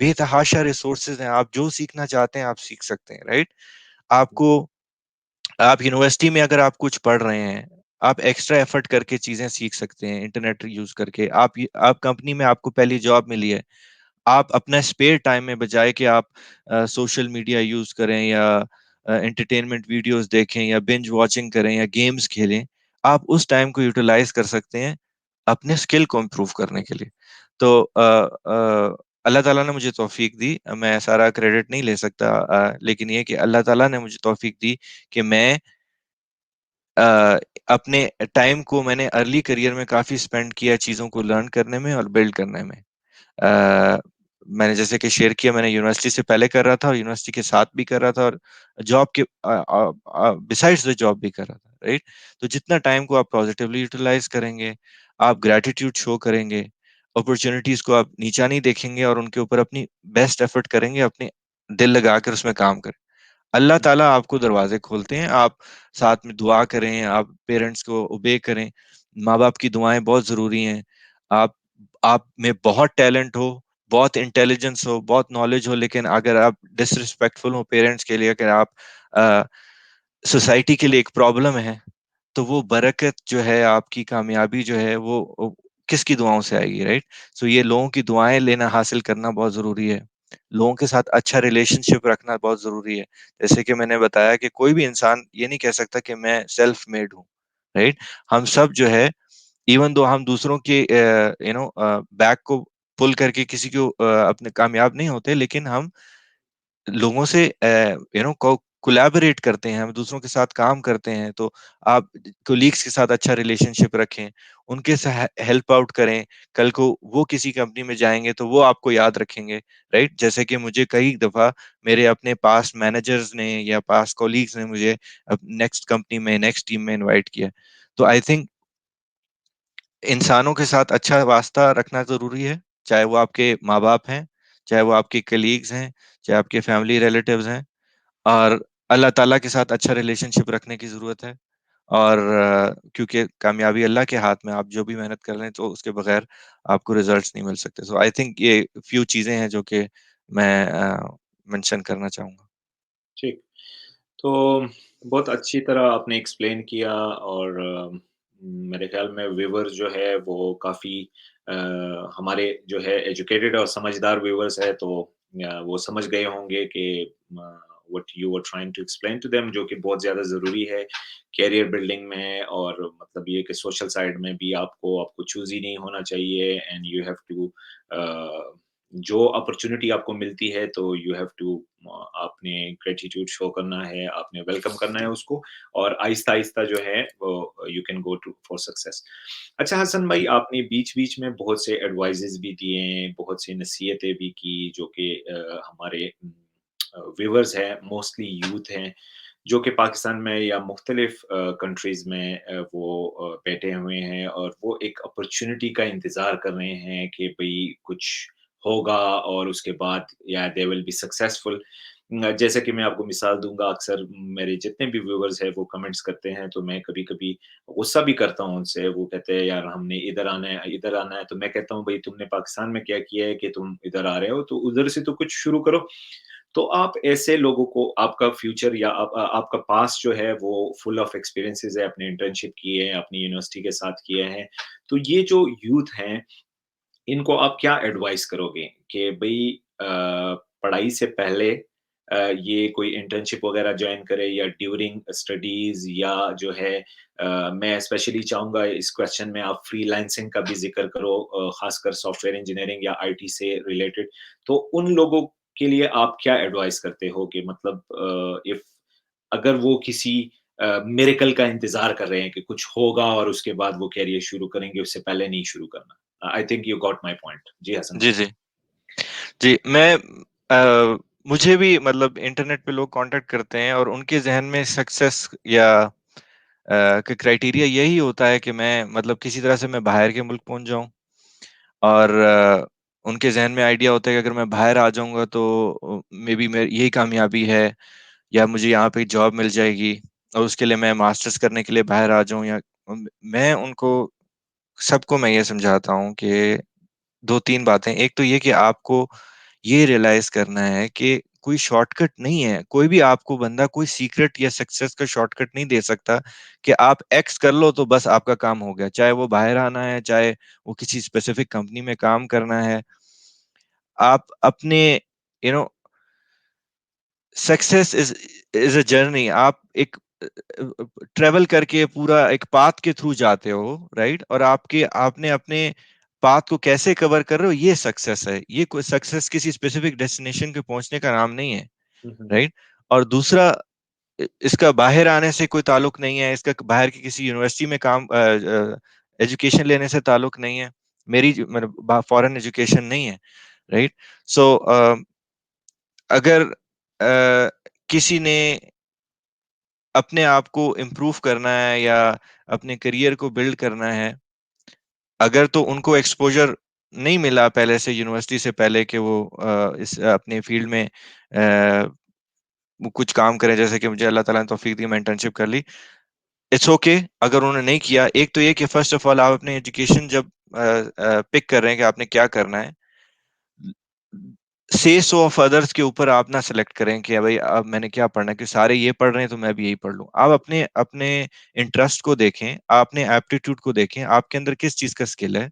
बेतहाशा रिसोर्सेज हैं, आप जो सीखना चाहते हैं आप सीख सकते हैं, राइट? आपको, आप यूनिवर्सिटी में अगर आप कुछ पढ़ रहे हैं, आप एक्स्ट्रा एफर्ट करके चीजें सीख सकते हैं इंटरनेट यूज करके। आप कंपनी में आपको पहली जॉब मिली है, आप अपना स्पेयर टाइम में बजाय कि आप सोशल मीडिया यूज करें या एंटरटेनमेंट वीडियोस देखें या बिंज वॉचिंग करें या गेम्स खेलें, आप उस टाइम को यूटिलाइज कर सकते हैं अपने स्किल को इम्प्रूव करने के लिए। तो अल्लाह ताला ने मुझे तौफीक दी, मैं सारा क्रेडिट नहीं ले सकता, लेकिन ये कि अल्लाह ताला ने मुझे तौफीक दी कि मैं अ, अपने टाइम को मैंने अर्ली करियर में काफी स्पेंड किया चीजों को लर्न करने में और बिल्ड करने में। अ, मैंने जैसे कि शेयर किया, मैंने यूनिवर्सिटी से पहले कर रहा था और यूनिवर्सिटी के साथ भी कर रहा था और जॉब के बिसाइड्स द जॉब भी कर रहा था, राइट? तो जितना टाइम को आप पॉजिटिवली यूटिलाइज करेंगे, आप ग्रेटिट्यूड शो करेंगे, अपॉर्चुनिटीज को आप नीचा नहीं देखेंगे और उनके ऊपर अपनी बेस्ट एफर्ट करेंगे, अपने दिल लगाकर उसमें काम करें, अल्लाह ताला आपको दरवाजे खोलते हैं। आप साथ में दुआ करें, आप पेरेंट्स को ओबे करें, माँ बाप की दुआएं बहुत जरूरी हैं। आप आप में बहुत टैलेंट हो, बहुत इंटेलिजेंस हो, बहुत नॉलेज हो, लेकिन अगर आप डिसरिस्पेक्टफुल हो पेरेंट्स के लिए, अगर आप सोसाइटी के लिए एक प्रॉब्लम है, तो वो बरकत जो है, आपकी कामयाबी जो है, वो किसकी दुआओं से आएगी, राइट? सो ये लोगों की दुआएं लेना, हासिल करना बहुत जरूरी है। लोगों के साथ अच्छा रिलेशनशिप रखना बहुत जरूरी है। जैसे कि मैंने बताया कि कोई भी इंसान ये नहीं कह सकता कि मैं सेल्फ मेड हूँ, राइट? हम सब जो है, इवन दो हम दूसरों के बैक को पुल करके किसी को अपने कामयाब नहीं होते, लेकिन हम लोगों से कोलैबोरेट करते हैं, हम दूसरों के साथ काम करते हैं। तो आप कोलीग्स के साथ अच्छा रिलेशनशिप रखें, उनके साथ हेल्प आउट करें। कल को वो किसी कंपनी में जाएंगे तो वो आपको याद रखेंगे, राइट? जैसे कि मुझे कई दफा मेरे अपने पास मैनेजर्स ने या पास कोलीग्स ने मुझे नेक्स्ट कंपनी में, नेक्स्ट टीम में इनवाइट किया। तो आई थिंक इंसानों के साथ अच्छा वास्ता रखना जरूरी है, चाहे वो आपके माँ बाप हैं, चाहे वो आपके कलीग्स हैं, चाहे आपके फैमिली रिलेटिव्स हैं। और अल्लाह ताला के साथ अच्छा रिलेशनशिप रखने की जरूरत है। और क्योंकि कामयाबी अल्लाह के हाथ में, आप जो भी मेहनत कर रहे हैं तो उसके बगैर आपको रिजल्ट्स नहीं मिल सकते। सो आई थिंक ये फ्यू चीजें हैं जो कि मैं मेंशन करना चाहूंगा। ठीक। तो बहुत अच्छी तरह आपने एक्सप्लेन किया और मेरे ख़्याल में व्यूअर्स जो है वो काफ़ी अ, हमारे जो है एजुकेटेड और समझदार व्यूअर्स है तो वो समझ गए होंगे कि what you were trying to explain to them जो कि बहुत ज़्यादा ज़रूरी है करियर बिल्डिंग में और मतलब ये कि सोशल साइड में भी आपको चूज़ी नहीं होना चाहिए and you have to uh, जो अपॉर्च्युनिटी आपको मिलती है तो यू हैव टू आपने ग्रेटिट्यूड शो करना है, आपने वेलकम करना है उसको और आहिस्ता-आहिस्ता जो है वो you can go to for success. अच्छा हसन भाई आपने बीच-बीच में बहुत से एडवाइसेज़ भी दिए, बहुत सी नसीहतें भी की जो कि हमारे व्यूअर्स हैं, मोस्टली यूथ हैं, जो कि पाकिस्तान में या मुख्तलिफ कंट्रीज़ में वो बैठे हुए हैं और वो एक अपॉर्च्युनिटी का इंतज़ार कर रहे हैं कि भई कुछ होगा और उसके बाद या दे विल बी सक्सेसफुल। जैसे कि मैं आपको मिसाल दूँगा अक्सर मेरे जितने भी व्यूअर्स हैं वो कमेंट्स करते हैं तो मैं कभी-कभी गुस्सा भी करता हूँ उनसे। वो कहते हैं यार हमने इधर आना है तो मैं कहता हूँ भई तुमने पाकिस्तान में क्या किया है कि तुम इधर आ रहे हो? तो उधर से तो कुछ शुरू करो। तो आप ऐसे लोगों को आपका फ्यूचर या आपका पास्ट जो है वो फुल ऑफ एक्सपीरियंसेस है, आपने इंटर्नशिप की है, अपनी यूनिवर्सिटी के साथ किए हैं। तो ये जो यूथ हैं, इनको आप क्या एडवाइस करोगे कि भई पढ़ाई से पहले ये कोई इंटर्नशिप वगैरह जॉइन करे या ड्यूरिंग स्टडीज़ या जो है मैं स्पेशली चाहूँगा इस क्वेश्चन में आप फ्रीलांसिंग का भी ज़िक्र करो ख़ासकर सॉफ्टवेयर इंजीनियरिंग या आईटी से रिलेटेड। तो उन लोगों के लिए आप क्या एडवाइस करते हो कि मतलब इफ अगर वो किसी मिरेकल का इंतज़ार कर रहे हैं कि कुछ होगा और उसके बाद वो करियर शुरू करेंगे, उससे पहले नहीं शुरू करना। I think you got my point. जी, हसन जी भाई। जी जी। मुझे भी मतलब इंटरनेट पे लोग कांटेक्ट करते हैं और उनके जहन में सक्सेस या क्राइटेरिया यही होता है कि मैं मतलब किसी तरह से मैं बाहर के मुल्क पहुंच जाऊं और उनके जहन में आइडिया होता है कि अगर मैं बाहर आ जाऊंगा तो मे बी मेरी यही कामयाबी है, या मुझे यहाँ पे जॉब मिल जाएगी और उसके लिए मैं मास्टर्स करने के लिए बाहर आ जाऊं। या मैं उनको सबको मैं ये समझाता हूँ कि दो तीन बातें। एक तो ये कि आपको ये रियलाइज करना है कि कोई शॉर्टकट नहीं है, कोई भी आपको बंदा कोई सीक्रेट या सक्सेस का शॉर्टकट नहीं दे सकता कि आप एक्स कर लो तो बस आपका काम हो गया। चाहे वो बाहर आना है, चाहे वो किसी स्पेसिफिक कंपनी में काम करना है, आप अपने you know success is is a journey. आप एक ट्रेवल करके पूरा एक पाथ के थ्रू जाते हो, राइट? और आपके आपने अपने पाथ को कैसे कवर कर रहे हो, ये सक्सेस है। ये कोई सक्सेस किसी स्पेसिफिक डेस्टिनेशन पे पहुंचने का नाम नहीं है, हुँ, हुँ, राइट? और दूसरा, इसका बाहर आने से कोई ताल्लुक नहीं है, इसका बाहर की किसी यूनिवर्सिटी में काम एजुकेशन लेने से ताल्लुक नहीं है। मेरी मतलब फॉरेन एजुकेशन नहीं है, राइट? सो अगर किसी ने अपने आप को इम्प्रूव करना है या अपने करियर को बिल्ड करना है, अगर तो उनको एक्सपोजर नहीं मिला पहले से यूनिवर्सिटी से पहले कि वो इस अपने फील्ड में वो कुछ काम करें, जैसे कि मुझे अल्लाह ताला ने तौफीक दी, मैं इंटर्नशिप कर ली, इट्स ओके। अगर उन्होंने नहीं किया, एक तो ये कि फर्स्ट ऑफ ऑल आप अपने एजुकेशन जब पिक कर रहे हैं कि आपने क्या करना है, से सो ऑफ अदर्स के ऊपर आप ना सेलेक्ट करें कि भाई अब मैंने क्या पढ़ना है, कि सारे ये पढ़ रहे हैं तो मैं भी यही पढ़ लूं। आप अपने अपने इंटरेस्ट को देखें, आप अपने एप्टीट्यूड को देखें, आपके अंदर किस चीज का स्किल है,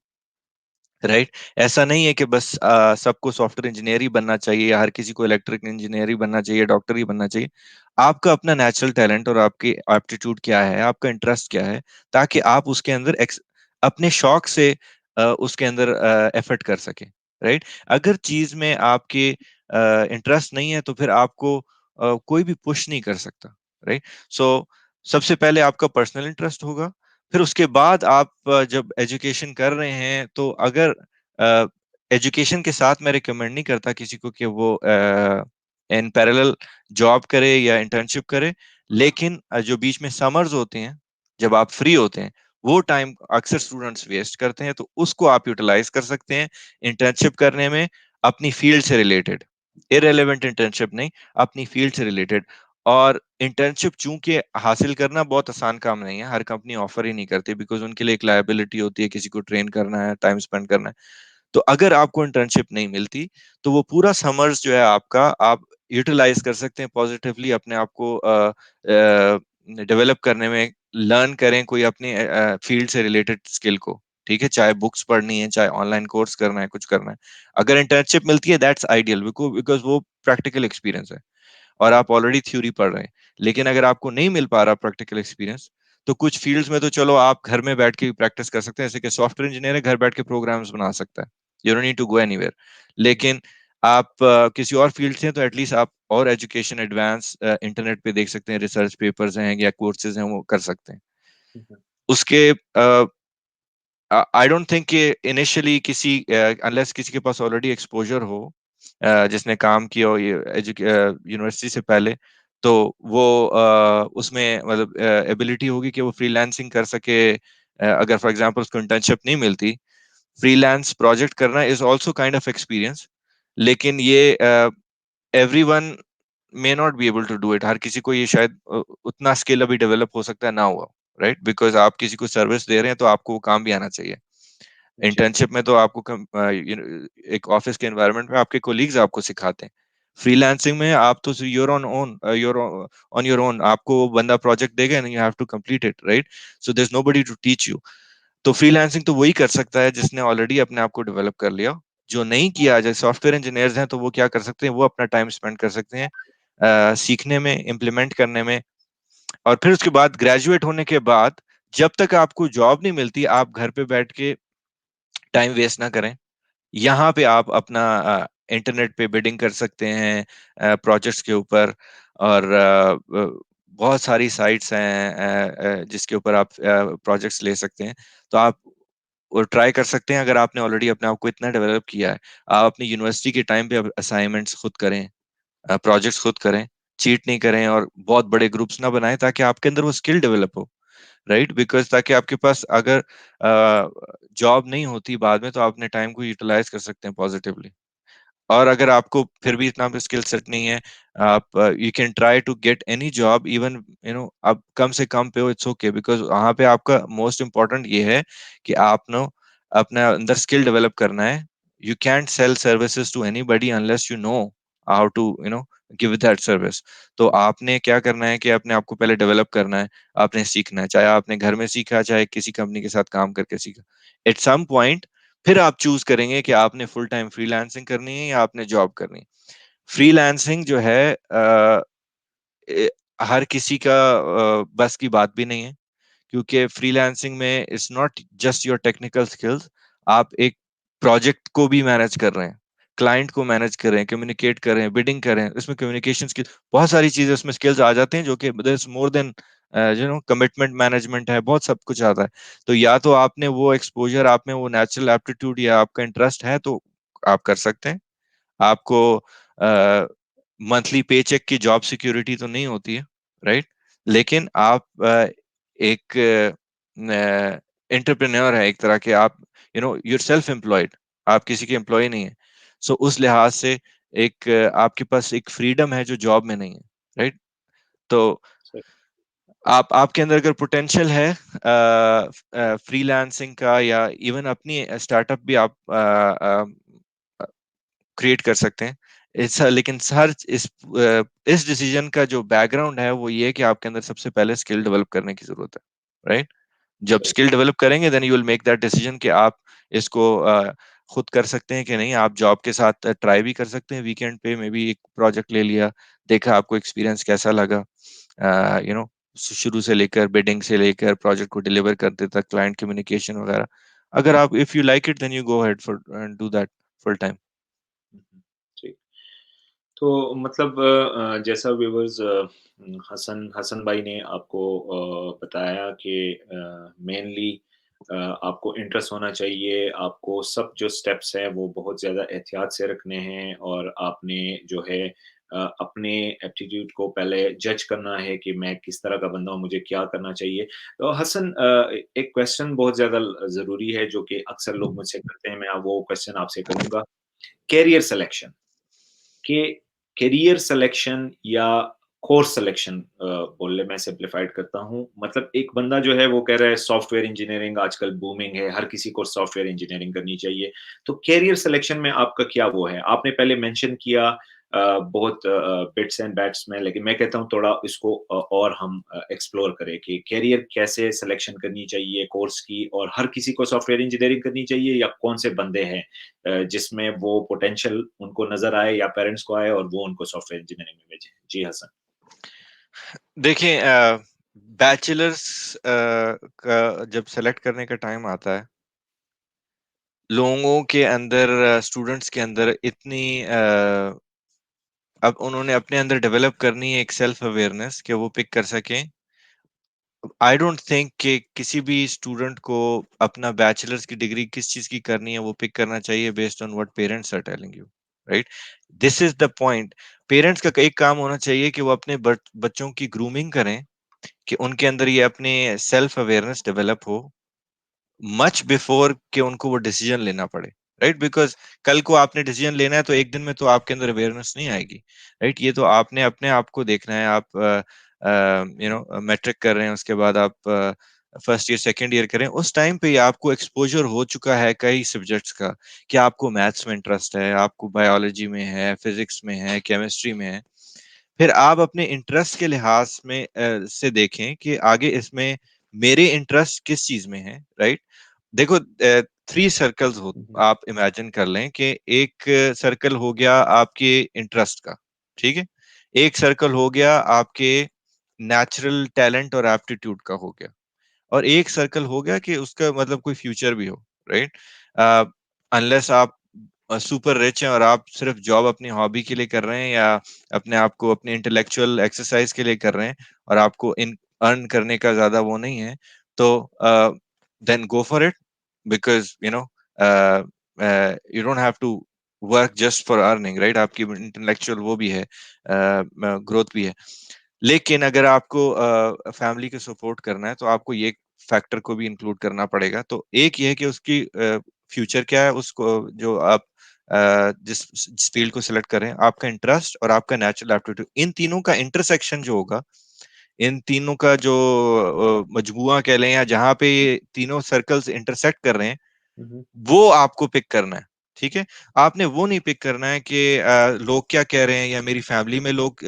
राइट? ऐसा नहीं है कि बस सबको सॉफ्टवेयर इंजीनियर ही बनना चाहिए, या हर किसी को इलेक्ट्रिक इंजीनियर ही बनना चाहिए, डॉक्टर ही बनना चाहिए। आपका अपना नेचुरल टैलेंट और आपकी एप्टीट्यूड क्या है, आपका इंटरेस्ट क्या है, ताकि आप उसके अंदर अपने शौक से उसके अंदर एफर्ट कर सके, राइट? अगर चीज में आपके इंटरेस्ट नहीं है तो फिर आपको कोई भी पुश नहीं कर सकता, राइट? सो सबसे पहले आपका पर्सनल इंटरेस्ट होगा, फिर उसके बाद आप जब एजुकेशन कर रहे हैं तो अगर एजुकेशन के साथ मैं रिकमेंड नहीं करता किसी को कि वो इन पैरेलल जॉब करे या इंटर्नशिप करे, लेकिन जो बीच में समर्स होते हैं, जब आप फ्री होते हैं, वो टाइम अक्सर स्टूडेंट्स वेस्ट करते हैं, तो उसको आप यूटिलाइज कर सकते हैं इंटर्नशिप करने में, अपनी फील्ड से रिलेटेड। इरेलेवेंट इंटर्नशिप नहीं, अपनी फील्ड से रिलेटेड। और इंटर्नशिप चूंकि हासिल करना बहुत आसान काम नहीं है, हर कंपनी ऑफर ही नहीं करती, बिकॉज उनके लिए एक लायबिलिटी होती है, किसी को ट्रेन करना है, टाइम स्पेंड करना है। तो अगर आपको इंटर्नशिप नहीं मिलती तो वो पूरा समर्स जो है आपका, आप यूटिलाइज कर सकते हैं पॉजिटिवली, अपने आप को डेवलप करने में। लर्न करें कोई अपनी फील्ड से रिलेटेड स्किल को, ठीक है? चाहे बुक्स पढ़नी है, चाहे ऑनलाइन कोर्स करना है, कुछ करना है। अगर इंटर्नशिप मिलती है दैट्स आइडियल, बिकॉज वो प्रैक्टिकल एक्सपीरियंस है और आप ऑलरेडी थ्योरी पढ़ रहे हैं। लेकिन अगर आपको नहीं मिल पा रहा प्रैक्टिकल एक्सपीरियंस, तो कुछ फील्ड्स में तो चलो आप घर में बैठ के भी प्रैक्टिस कर सकते हैं, जैसे कि सॉफ्टवेयर इंजीनियर है, घर बैठ के प्रोग्राम्स बना सकता है, you don't need to go anywhere. हुँ, लेकिन आप किसी और फील्ड से हैं तो एटलीस्ट आप और एजुकेशन एडवांस इंटरनेट पे देख सकते हैं, रिसर्च पेपर्स हैं या कोर्सेज हैं, वो कर सकते हैं। हुँ, हुँ, उसके आई डोंट थिंक कि इनिशियली किसी अनलेस किसी के पास ऑलरेडी एक्सपोजर हो, जिसने काम किया हो ये यूनिवर्सिटी से पहले, तो वो उसमें मतलब एबिलिटी होगी कि वो फ्रीलांसिंग कर सके। अगर फॉर एग्जांपल उसको इंटर्नशिप नहीं मिलती, फ्रीलांस प्रोजेक्ट करना is also kind of experience. लेकिन ये everyone may not be able to do it. हर किसी को ये शायद उतना स्किल अभी डेवलप हो सकता है ना हुआ, राइट? बिकॉज आप किसी को सर्विस दे रहे हैं तो आपको वो काम भी आना चाहिए। जी। इंटर्नशिप में तो आपको एक ऑफिस के एनवायरनमेंट में आपके कोलीग्स आपको सिखाते हैं। फ्रीलांसिंग में आप तो your on own, your on your own, आपको वो बंदा प्रोजेक्ट देगा and you have to complete it, right? So there is nobody to teach you. तो फ्रीलांसिंग तो वही कर सकता है जिसने ऑलरेडी अपने आप को डेवलप कर लिया। जो नहीं किया, जैसे सॉफ्टवेयर इंजीनियर्स हैं, तो वो क्या कर सकते हैं, वो अपना टाइम स्पेंड कर सकते हैं सीखने में, इम्प्लीमेंट करने में। और फिर उसके बाद ग्रेजुएट होने के बाद जब तक आपको जॉब नहीं मिलती, आप घर पे बैठ के टाइम वेस्ट ना करें। यहाँ पे आप अपना इंटरनेट पे बिडिंग कर सकते हैं प्रोजेक्ट्स के ऊपर। और बहुत सारी साइट्स हैं जिसके ऊपर आप प्रोजेक्ट्स ले सकते हैं। तो आप और ट्राई कर सकते हैं, अगर आपने ऑलरेडी अपने आप को इतना डेवलप किया है, आप अपनी यूनिवर्सिटी के टाइम पे असाइनमेंट्स खुद करें, प्रोजेक्ट्स खुद करें, चीट नहीं करें और बहुत बड़े ग्रुप्स ना बनाएं, ताकि आपके अंदर वो स्किल डेवलप हो। राइट? बिकॉज ताकि आपके पास अगर जॉब नहीं होती बाद में, तो आप अपने टाइम को यूटिलाइज कर सकते हैं पॉजिटिवली। और अगर आपको फिर भी इतना स्किल सेट नहीं है, आप you can try to get any job, even आप कम से कम पे हो, इट्स ओके, बिकॉज वहां पे आपका मोस्ट इम्पोर्टेंट ये है कि आप नो अपने अंदर स्किल डेवलप करना है। You can't sell services to anybody unless you know how to give that service. तो आपने क्या करना है कि अपने आप को पहले डेवलप करना है, आपने सीखना है, चाहे आपने घर में सीखा, चाहे किसी कंपनी के साथ काम करके सीखा। एट सम पॉइंट फिर आप चूज करेंगे कि आपने फुल टाइम फ्रीलांसिंग करनी है या आपने जॉब करनी है। फ्रीलांसिंग जो है ए- हर किसी का बस की बात भी नहीं है, क्योंकि फ्रीलांसिंग में it's not just your technical skills, आप एक प्रोजेक्ट को भी मैनेज कर रहे हैं, क्लाइंट को मैनेज कर रहे हैं, कम्युनिकेट कर रहे हैं, बिडिंग कर रहे हैं, इसमें कम्युनिकेशन स्किल, बहुत सारी चीजें उसमें स्किल्स आ जाते हैं, जो कि मोर देन कमिटमेंट मैनेजमेंट है, बहुत सब कुछ आता है। तो या तो आपने वो एक्सपोजर, आप में वो नेचुरल एप्टीट्यूड या आपका इंटरेस्ट है, तो आप कर सकते हैं। आपको मंथली पे चेक की जॉब सिक्योरिटी तो नहीं होती है, राइट? लेकिन आप एक एंटरप्रेन्योर है एक तरह के, आप यूर सेल्फ एम्प्लॉयड, आप किसी के एम्प्लॉय नहीं है। सो उस लिहाज से एक आपके पास एक फ्रीडम है जो जॉब में नहीं है, राइट? तो सही। आप आपके अंदर अगर पोटेंशियल है फ्रीलांसिंग का, या इवन अपनी स्टार्टअप भी आप क्रिएट कर सकते हैं। लेकिन हर इस डिसीजन का जो बैकग्राउंड है वो ये है कि आपके अंदर सबसे पहले स्किल डेवलप करने की जरूरत है, राइट? जब सही। स्किल डेवलप करेंगे then you will make that decision कि आप इसको खुद कर सकते हैं कि नहीं। आप जॉब के साथ ट्राई भी कर सकते हैं, वीकेंड पे मे बी एक प्रोजेक्ट ले लिया, देखा आपको एक्सपीरियंस कैसा लगा, यू नो शुरू से लेकर बिडिंग से लेकर प्रोजेक्ट को डिलीवर करते तक, क्लाइंट कम्युनिकेशन वगैरह। अगर आप if you like it then you go ahead for do that full time. Hmm, ठीक। तो मतलब जैसा व्यूवर्स हसन हसन भाई ने आपको बताया कि मेनली आपको इंटरेस्ट होना चाहिए, आपको सब जो स्टेप्स हैं वो बहुत ज़्यादा एहतियात से रखने हैं और आपने जो है अपने एप्टीट्यूड को पहले जज करना है कि मैं किस तरह का बंदा हूँ, मुझे क्या करना चाहिए। तो हसन एक क्वेश्चन बहुत ज़्यादा ज़रूरी है जो कि अक्सर लोग मुझसे करते हैं, मैं वो क्वेश्चन आपसे करूँगा। करियर सिलेक्शन के करियर सिलेक्शन या कोर्स सिलेक्शन बोल ले मैं सिम्प्लिफाइड करता हूँ। मतलब एक बंदा जो है वो कह रहा है सॉफ्टवेयर इंजीनियरिंग आजकल बूमिंग है, हर किसी को सॉफ्टवेयर इंजीनियरिंग करनी चाहिए। तो करियर सिलेक्शन में आपका क्या वो है? आपने पहले मेंशन किया बहुत बिट्स एंड बैट्स में, लेकिन मैं कहता हूँ थोड़ा इसको और हम एक्सप्लोर करें कि करियर कैसे सिलेक्शन करनी चाहिए कोर्स की, और हर किसी को सॉफ्टवेयर इंजीनियरिंग करनी चाहिए या कौन से बंदे हैं जिसमें वो पोटेंशियल उनको नज़र आए या पेरेंट्स को आए और वो उनको सॉफ्टवेयर इंजीनियरिंग में भेजें? जी, हसन। देखिए, बैचलर्स का जब सेलेक्ट करने का टाइम आता है, लोगों के अंदर, स्टूडेंट्स के अंदर इतनी अब उन्होंने अपने अंदर डेवलप करनी है एक सेल्फ अवेयरनेस कि वो पिक कर सकें। आई डोंट थिंक कि किसी भी स्टूडेंट को अपना बैचलर्स की डिग्री किस चीज की करनी है वो पिक करना चाहिए based on what parents are telling you, right? This is the point. Parents का एक काम होना चाहिए कि वो अपने बच्चों की ग्रूमिंग करें, कि उनके अंदर ये अपने सेल्फ अवेयरनेस डेवलप हो मच बिफोर कि उनको वो डिसीजन लेना पड़े, राइट? बिकॉज कल को आपने डिसीजन लेना है तो एक दिन में तो आपके अंदर अवेयरनेस नहीं आएगी, राइट? ये तो आपने अपने आप को देखना है। आप मैट्रिक कर रहे हैं, उसके बाद आप फर्स्ट ईयर सेकेंड ईयर करें, उस टाइम पे ही आपको एक्सपोजर हो चुका है कई सब्जेक्ट्स का, कि आपको मैथ्स में इंटरेस्ट है, आपको बायोलॉजी में है, फिजिक्स में है, केमिस्ट्री में है। फिर आप अपने इंटरेस्ट के लिहाज में से देखें कि आगे इसमें मेरे इंटरेस्ट किस चीज में है, राइट? देखो, थ्री सर्कल्स हो, हुँ, हुँ। आप इमेजिन कर लें कि एक सर्कल हो गया आपके इंटरेस्ट का, ठीक है? एक सर्कल हो गया आपके नेचुरल टैलेंट और एप्टीट्यूड का हो गया, और एक सर्कल हो गया कि उसका मतलब कोई फ्यूचर भी हो, राइट? अनलेस आप सुपर रिच हैं और आप सिर्फ जॉब अपनी हॉबी के लिए कर रहे हैं, या अपने आप को अपने इंटेलेक्चुअल एक्सरसाइज के लिए कर रहे हैं, और आपको इन अर्न करने का ज्यादा वो नहीं है, तो then go for it, because you don't have to work just for earning, right? आपकी इंटेलेक्चुअल वो भी है, ग्रोथ भी है। लेकिन अगर आपको फैमिली को सपोर्ट करना है तो आपको ये फैक्टर को भी इंक्लूड करना पड़ेगा। तो एक ये है कि उसकी फ्यूचर क्या है, उसको जो आप जिस फील्ड को सिलेक्ट करें, आपका इंटरेस्ट और आपका नेचुरल एप्टीट्यूड, इन तीनों का इंटरसेक्शन जो होगा, इन तीनों का जो मजमुआ कह लें, या जहां पे ये तीनों सर्कल्स इंटरसेक्ट कर रहे हैं, हुँ, हुँ, वो आपको पिक करना है। ठीक है, आपने वो नहीं पिक करना है कि लोग क्या कह रहे हैं, या मेरी फैमिली में लोग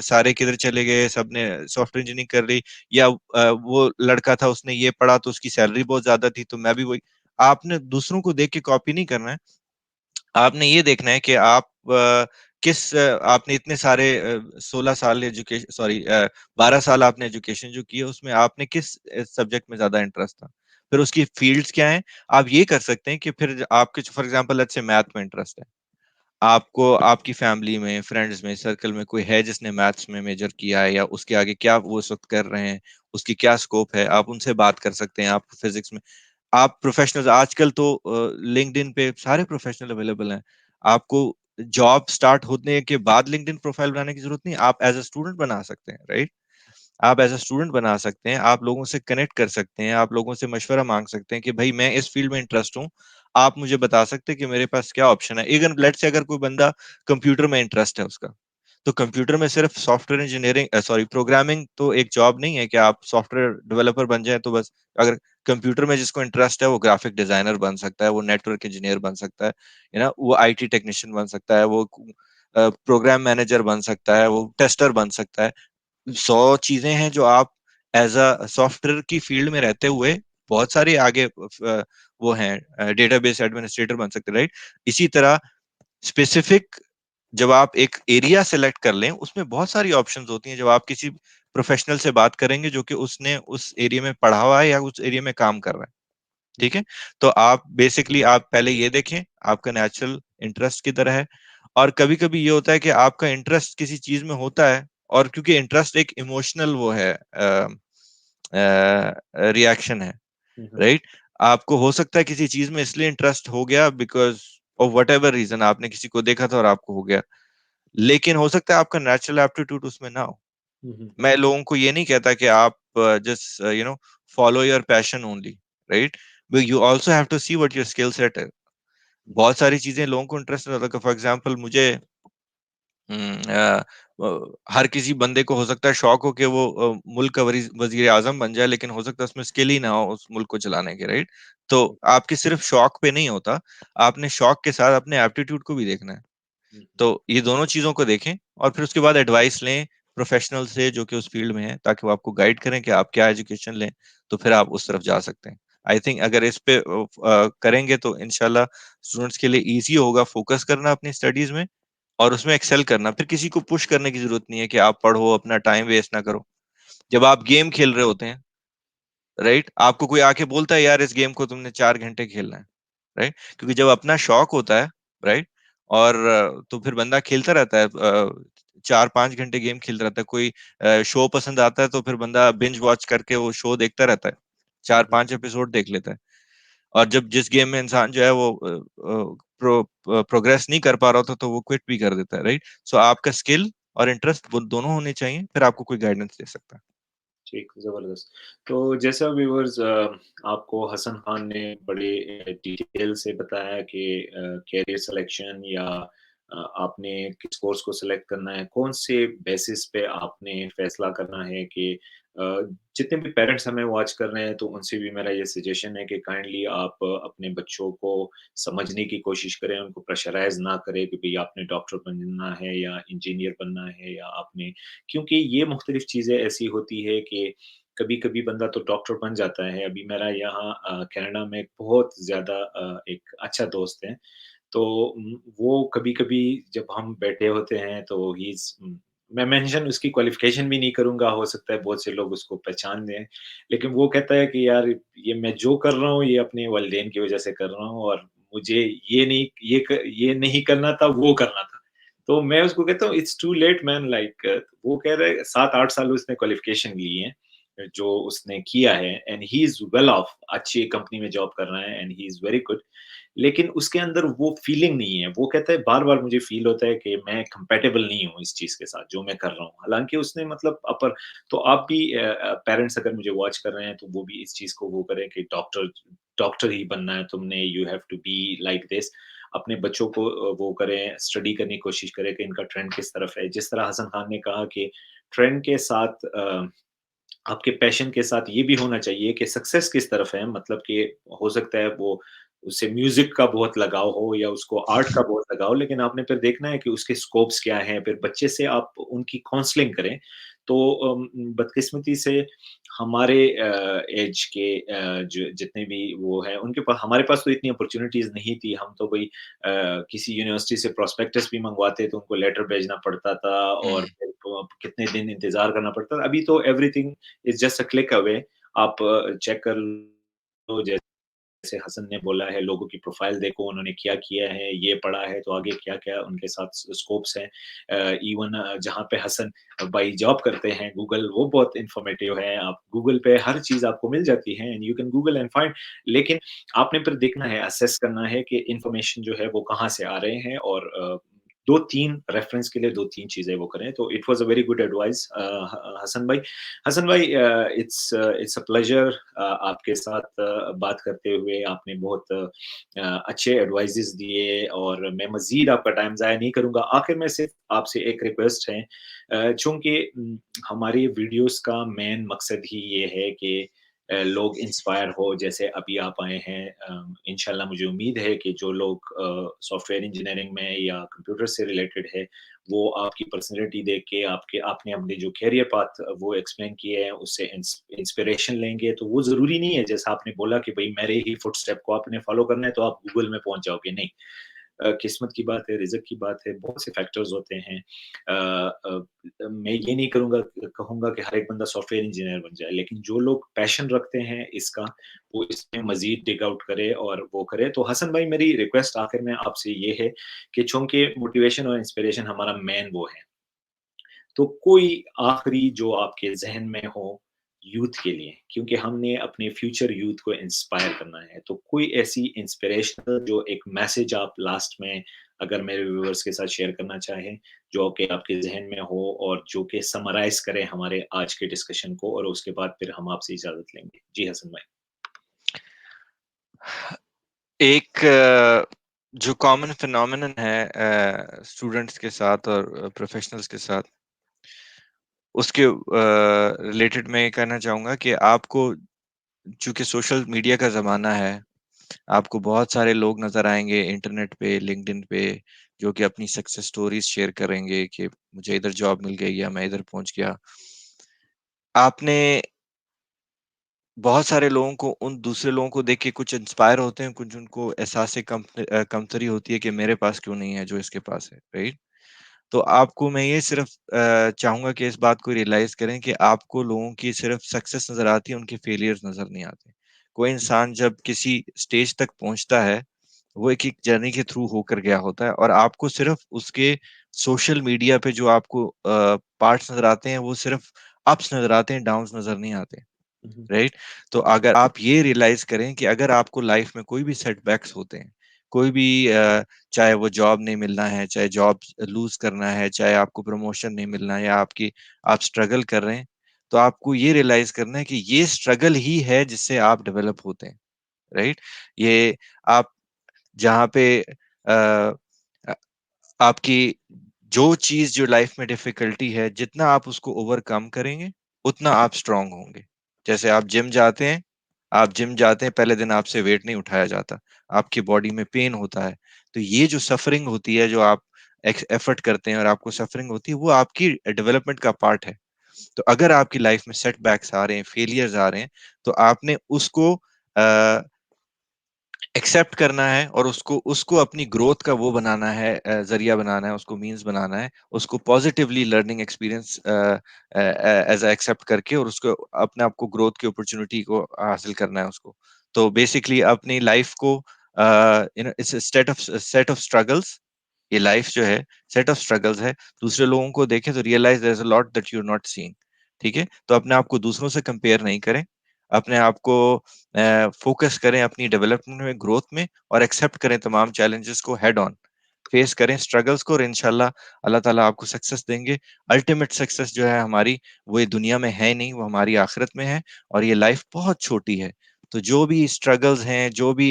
सारे किधर चले गए, सबने सॉफ्टवेयर इंजीनियरिंग कर ली, या वो लड़का था उसने ये पढ़ा तो उसकी सैलरी बहुत ज्यादा थी तो मैं भी वही। आपने दूसरों को देख के कॉपी नहीं करना है। आपने ये देखना है कि आप आपने इतने सारे 16 साल एजुकेशन, सॉरी 12 साल आपने एजुकेशन जो की है, उसमें आपने किस सब्जेक्ट में ज्यादा इंटरेस्ट था, फिर उसकी फील्ड्स क्या हैं। आप ये कर सकते हैं कि फिर आपके for example let's say math में इंटरेस्ट है, आपको आपकी फैमिली में, फ्रेंड्स में, सर्कल में कोई है जिसने मैथ्स में मेजर किया है, या उसके आगे क्या वो इस वक्त कर रहे हैं, उसकी क्या स्कोप है, आप उनसे बात कर सकते हैं। आप फिजिक्स में, आप प्रोफेशनल्स, आजकल तो लिंक्डइन पे सारे प्रोफेशनल अवेलेबल हैं। आपको जॉब स्टार्ट होने के बाद लिंक्डइन प्रोफाइल बनाने की जरूरत नहीं, आप एज अ स्टूडेंट बना सकते हैं, राइट। आप एज अ स्टूडेंट बना सकते हैं, आप लोगों से कनेक्ट कर सकते हैं, आप लोगों से मशवरा मांग सकते हैं कि भाई मैं इस फील्ड में इंटरेस्ट हूँ, आप मुझे बता सकते हैं कि मेरे पास क्या ऑप्शन है। इवन लेट से अगर कोई बंदा कंप्यूटर में इंटरेस्ट है उसका, तो कंप्यूटर में सिर्फ सॉफ्टवेयर इंजीनियरिंग, सॉरी प्रोग्रामिंग तो एक जॉब नहीं है कि आप सॉफ्टवेयर डेवलपर बन जाए तो बस। अगर कंप्यूटर में जिसको इंटरेस्ट है वो ग्राफिक डिजाइनर बन सकता है, वो नेटवर्क इंजीनियर बन सकता है, वो आईटी टेक्नीशियन बन सकता है, वो प्रोग्राम मैनेजर बन सकता है, वो टेस्टर बन सकता है। 100 चीजें हैं जो आप एज अ सॉफ्टवेयर की फील्ड में रहते हुए, बहुत सारे आगे वो हैं, डेटाबेस एडमिनिस्ट्रेटर बन सकते हैं, राइट। इसी तरह स्पेसिफिक, जब आप एक एरिया सेलेक्ट कर लें, उसमें बहुत सारी ऑप्शंस होती हैं। जब आप किसी प्रोफेशनल से बात करेंगे जो कि उसने उस एरिया में पढ़ा हुआ है या उस एरिया में काम कर रहा है, ठीक है, तो आप बेसिकली आप पहले ये देखें आपका नेचुरल इंटरेस्ट किधर है। और कभी कभी ये होता है कि आपका इंटरेस्ट किसी चीज में होता है, और क्योंकि इंटरेस्ट एक इमोशनल वो है, रिएक्शन है, हुँ, हुँ, राइट। आपको हो सकता है किसी चीज में इसलिए इंटरेस्ट हो गया because of whatever reason, आपने किसी को देखा था और आपको हो गया, लेकिन हो सकता है आपका नेचुरल एप्टीट्यूड उसमें ना हो। हुँ, हुँ, मैं लोगों को ये नहीं कहता कि आप just follow your passion only, right, but you also have to see what your skill set है। बहुत सारी चीजें लोगों को इंटरेस्ट रहता है। फॉर एग्जाम्पल मुझे हर किसी बंदे को हो सकता है शौक हो कि वो मुल्क का वजीर आजम बन जाए, लेकिन हो सकता है उसमें स्किल ही ना हो उस मुल्क को चलाने के, राइट। तो आपके सिर्फ शौक पे नहीं होता, आपने शौक के साथ अपने एप्टीट्यूड को भी देखना है। हुँ, हुँ। तो ये दोनों चीजों को देखें, और फिर उसके बाद एडवाइस लें प्रोफेशनल से जो कि उस फील्ड में है, ताकि वो आपको गाइड करें कि आप क्या एजुकेशन लें, तो फिर आप उस तरफ जा सकते हैं। आई थिंक अगर इस पे करेंगे तो इनशाला स्टूडेंट्स के लिए इजी होगा फोकस करना अपनी स्टडीज में, और उसमें एक्सेल करना। फिर किसी को पुश करने की जरूरत नहीं है कि आप पढ़ो, अपना टाइम वेस्ट ना करो। जब आप गेम खेल रहे होते हैं, राइट, आपको कोई आके बोलता है यार इस गेम को तुमने 4 घंटे खेलना है, राइट, क्योंकि जब अपना शौक होता है, राइट, और तो फिर बंदा खेलता रहता है, 4-5 घंटे गेम खेलता रहता है। कोई शो पसंद आता है तो फिर बंदा बिंज वॉच करके वो शो देखता रहता है, हुँ, चार हुँ। पांच एपिसोड देख लेता है। और जब जिस गेम में इंसान जो है वो प्रोग्रेस नहीं कर पा रहा होता तो वो क्विट भी कर देता है, राइट। सो आपका स्किल और इंटरेस्ट दोनों होने चाहिए, फिर आपको कोई गाइडेंस दे सकता है। ठीक, ज़बरदस्त। तो जैसा व्यूअर्स आपको हसन खान ने बड़े डिटेल से बताया कि करियर सिलेक्शन या आपने किस कोर्स को सिलेक्ट करना है, कौन से बेसिस पे आपने फैसला करना है कि अ, जितने भी पेरेंट्स हमें वॉच कर रहे हैं, तो उनसे भी मेरा ये सजेशन है कि काइंडली आप अपने बच्चों को समझने की कोशिश करें, उनको प्रेशराइज़ ना करें कि भई आपने डॉक्टर बनना है या इंजीनियर बनना है या आपने क्योंकि ये मुख्तलिफ चीज़ें ऐसी होती है कि कभी-कभी बंदा तो डॉक्टर बन जाता है। अभी मेरा यहाँ कनाडा में एक बहुत ज़्यादा एक अच्छा दोस्त है। तो वो कभी-कभी जब हम बैठे होते हैं तो मैं मेंशन उसकी क्वालिफ़िकेशन भी नहीं करूँगा, हो सकता है बहुत से लोग उसको पहचान दें। लेकिन वो कहता है कि यार ये मैं जो कर रहा हूँ ये अपने वालिदैन की वज़ह से कर रहा हूँ और मुझे ये नहीं करना था, वो करना था। तो मैं उसको कहता हूँ it's too late man like वो कह रहा है 7-8 साल उसने क्वालिफ़िकेशन ली है, जो उसने किया है and he is well of अच्छी कंपनी में जॉब कर रहा है and he is very good. लेकिन उसके अंदर वो फीलिंग नहीं है। वो कहता है बार-बार मुझे फ़ील होता है कि मैं कंपैटिबल नहीं हूँ इस चीज़ के साथ जो मैं कर रहा हूँ। हालाँकि उसने मतलब अपर तो आप भी पेरेंट्स अगर मुझे वॉच कर रहे हैं तो वो भी इस चीज़ को वो करें कि डॉक्टर डॉक्टर ही बनना है तुमने, you have to be like this. अपने बच्चों को वो करें, स्टडी करने की कोशिश करें कि इनका ट्रेंड किस तरफ है। जिस तरह हसन खान ने कहा कि ट्रेंड के साथ आपके पैशन के साथ ये भी होना चाहिए कि सक्सेस किस तरफ है, मतलब कि हो सकता है वो उसे म्यूज़िक का बहुत लगाव हो या उसको आर्ट का बहुत लगाव हो, लेकिन आपने फिर देखना है कि उसके स्कोप्स क्या हैं, फिर बच्चे से आप उनकी काउंसलिंग करें। तो बदकिस्मती से हमारे ऐज के जो जितने भी वो हैं, उनके पा हमारे पास तो इतनी अपॉर्च्युनिटीज़ नहीं थी। हम तो भई किसी यूनिवर्सिटी से प्रोस्पेक्टस भी मंगवाते तो उनको लेटर भेजना पड़ता था और हुँ। फिर कितने दिन इंतज़ार करना पड़ता था। अभी तो everything is just a click away. आप चेक कर लो, जैसे हसन ने बोला है, लोगों की प्रोफ़ाइल देखो उन्होंने क्या किया है, ये पढ़ा है तो आगे क्या-क्या उनके साथ स्कोप्स हैं। इवन जहाँ पे हसन भाई जॉब करते हैं, गूगल वो बहुत इन्फॉर्मेटिव है। आप गूगल पे हर चीज़ आपको मिल जाती है and you can Google and find. लेकिन आपने फिर देखना है, असेस करना है कि इन्फॉर्मेशन जो है वो कहाँ से आ रहे हैं और 2-3 रेफ़रेंस के लिए 2-3 चीज़ें वो करें। तो it was a very good advice Hasan भाई। हसन भाई इट्स अ प्लेज़र आपके साथ बात करते हुए। आपने बहुत अच्छे एडवाइसेज़ दिए और मैं मज़ीद आपका टाइम ज़ाया नहीं करूँगा। आखिर में सिर्फ़ आपसे एक रिक्वेस्ट है, चूँकि हमारी वीडियोज़ का मेन मकसद ही ये है कि लोग इंस्पायर हो, जैसे अभी आप आए हैं। इंशाल्लाह मुझे उम्मीद है कि जो लोग सॉफ्टवेयर इंजीनियरिंग में या कंप्यूटर से रिलेटेड है, वो आपकी पर्सनैलिटी देख के आपने अपने जो करियर पाथ वो एक्सप्लेन किए हैं, उससे इंस्पिरेशन लेंगे। तो वो ज़रूरी नहीं है, जैसा आपने बोला कि भई मेरे ही फुटस्टेप को आपने फॉलो करना है, तो आप गूगल में पहुँच जाओगे, नहीं। किस्मत की बात है, रिज़्क की बात है, बहुत से फैक्टर्स होते हैं। मैं ये नहीं कहूँगा कि हर एक बंदा सॉफ्टवेयर इंजीनियर बन जाए, लेकिन जो लोग पैशन रखते हैं इसका, वो इसमें मज़ीद डिग आउट करे और वो करे। तो हसन भाई, मेरी रिक्वेस्ट आखिर में आपसे ये है कि चूँकि मोटिवेशन और इंस्पिरेशन हमारा मेन वो है, तो कोई आखिरी जो आपके ज़हन में हो यूथ के लिए, क्योंकि हमने अपने फ्यूचर यूथ को इंस्पायर करना है, तो कोई ऐसी इंस्पिरेशनल जो एक मैसेज आप लास्ट में अगर मेरे व्यूअर्स के साथ शेयर करना चाहें, जो कि आपके ज़हन में हो और जो कि समराइज़ करे हमारे आज के डिस्कशन को, और उसके बाद फिर हम आपसे इजाज़त लेंगे। जी, हसन भाई। एक जो कॉमन फिनोमिनन है स्टूडेंट्स के साथ और प्रोफेशनल्स के साथ, उसके रिलेटेड मैं ये कहना चाहूँगा कि आपको, चूँकि सोशल मीडिया का ज़माना है, आपको बहुत सारे लोग नज़र आएँगे इंटरनेट पे, लिंक्डइन पे, जो कि अपनी सक्सेस स्टोरीज़ शेयर करेंगे कि मुझे इधर जॉब मिल गई या मैं इधर पहुँच गया। आपने बहुत सारे लोगों को, उन दूसरे लोगों को देख के कुछ इंस्पायर होते हैं, कुछ उनको एहसास कमतरी होती है कि मेरे पास क्यों नहीं है जो इसके पास है, राइट? तो आपको मैं ये सिर्फ चाहूँगा कि इस बात को रियलाइज़ करें कि आपको लोगों की सिर्फ सक्सेस नज़र आती है, उनके फेलियर्स नज़र नहीं आते। कोई इंसान जब किसी स्टेज तक पहुँचता है, वो एक-एक जर्नी के थ्रू होकर गया होता है और आपको सिर्फ उसके सोशल मीडिया पे जो आपको पार्ट्स नज़र आते हैं, वो सिर्फ अप्स नज़र आते हैं, डाउन्स नज़र नहीं आते। हुँ, हुँ। राइट? तो अगर आप ये रियलाइज़ करें कि अगर आपको लाइफ में कोई भी सेटबैक्स होते हैं, कोई भी चाहे वो जॉब नहीं मिलना है, चाहे जॉब लूज़ करना है, चाहे आपको प्रमोशन नहीं मिलना है या आप स्ट्रगल कर रहे हैं, तो आपको ये रियलाइज़ करना है कि ये स्ट्रगल ही है जिससे आप डेवलप होते हैं, राइट? ये आप जहाँ पे अ अ, आपकी जो चीज़ जो लाइफ में डिफ़िकल्टी है, जितना आप उसको ओवरकम करेंगे, उतना आप स्ट्रॉन्ग होंगे। जैसे आप जिम जाते हैं, पहले दिन आपसे वेट नहीं उठाया जाता, आपकी बॉडी में पेन होता है। तो ये जो सफरिंग होती है, जो आप एफर्ट करते हैं और आपको सफरिंग होती है, वो आपकी डेवलपमेंट का पार्ट है। तो अगर आपकी लाइफ में सेटबैक्स आ रहे हैं, फेलियर्स आ रहे हैं, तो आपने उसको अ एक्सेप्ट करना है और उसको उसको अपनी ग्रोथ का वो बनाना है, ज़रिया बनाना है, उसको मीन्स बनाना है, उसको positively learning experience as a accept करके और उसको अपने आप को ग्रोथ की अपॉर्च्युनिटी को हासिल करना है उसको। तो बेसिकली अपनी लाइफ़ को it's a set of struggles. ये लाइफ़ जो है सेट ऑफ स्ट्रगल्स है। दूसरे लोगों को देखें तो realise there is a lot that you are not seeing. ठीक है? तो अपने आप को दूसरों से कंपेयर नहीं करें। अपने आप को फ़ोकस करें अपनी डेवलपमेंट में, ग्रोथ में, और एक्सेप्ट करें तमाम चैलेंजेस को हेड ऑन। फेस करें स्ट्रगल्स को, और इंशाल्लाह अल्लाह ताला आपको सक्सेस देंगे। अल्टीमेट सक्सेस जो है हमारी, वो ये दुनिया में है नहीं, वो हमारी आखिरत में है, और ये लाइफ बहुत छोटी है। तो जो भी स्ट्रगल्स हैं, जो भी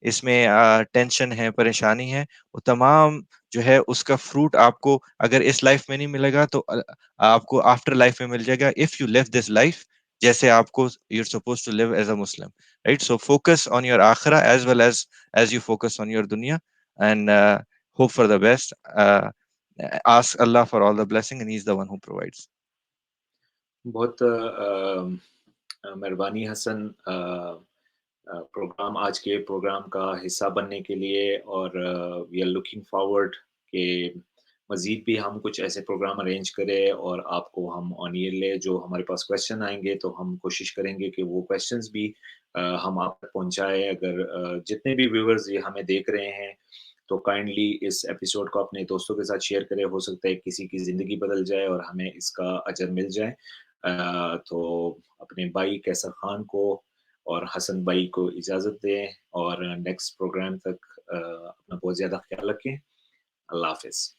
इसमें टेंशन है, परेशानी है, वो तमाम जो है उसका फ्रूट आपको अगर इस लाइफ में नहीं मिलेगा तो आपको आफ्टर लाइफ में मिल जाएगा, if you live this life जैसे आपको you're supposed to live as a Muslim, right? So focus on your akhirah as well as you focus on your dunya, and hope for the best. Ask Allah for all the blessing, and He's the one who provides. बहुत मेहरबानी हसन, प्रोग्राम आज के प्रोग्राम का हिस्सा बनने के लिए, और वी आर लुकिंग फॉरवर्ड कि मज़ीद भी हम कुछ ऐसे प्रोग्राम अरेंज करें और आपको हम ऑन ईयर लें। जो हमारे पास क्वेश्चन आएँगे तो हम कोशिश करेंगे कि वो क्वेश्चन्स भी हम आप तक पहुँचाएँ। अगर जितने भी व्यूअर्स ये हमें देख रहे हैं, तो काइंडली इस एपिसोड को अपने दोस्तों के साथ शेयर करें। हो सकता है किसी की ज़िंदगी बदल जाए और हमें इसका अजर मिल जाए। तो अपने भाई कैसर खान को और हसन भाई को इजाज़त दें, और नेक्स्ट प्रोग्राम तक अपना बहुत ज़्यादा ख़्याल रखें। अल्लाह हाफ़िज़।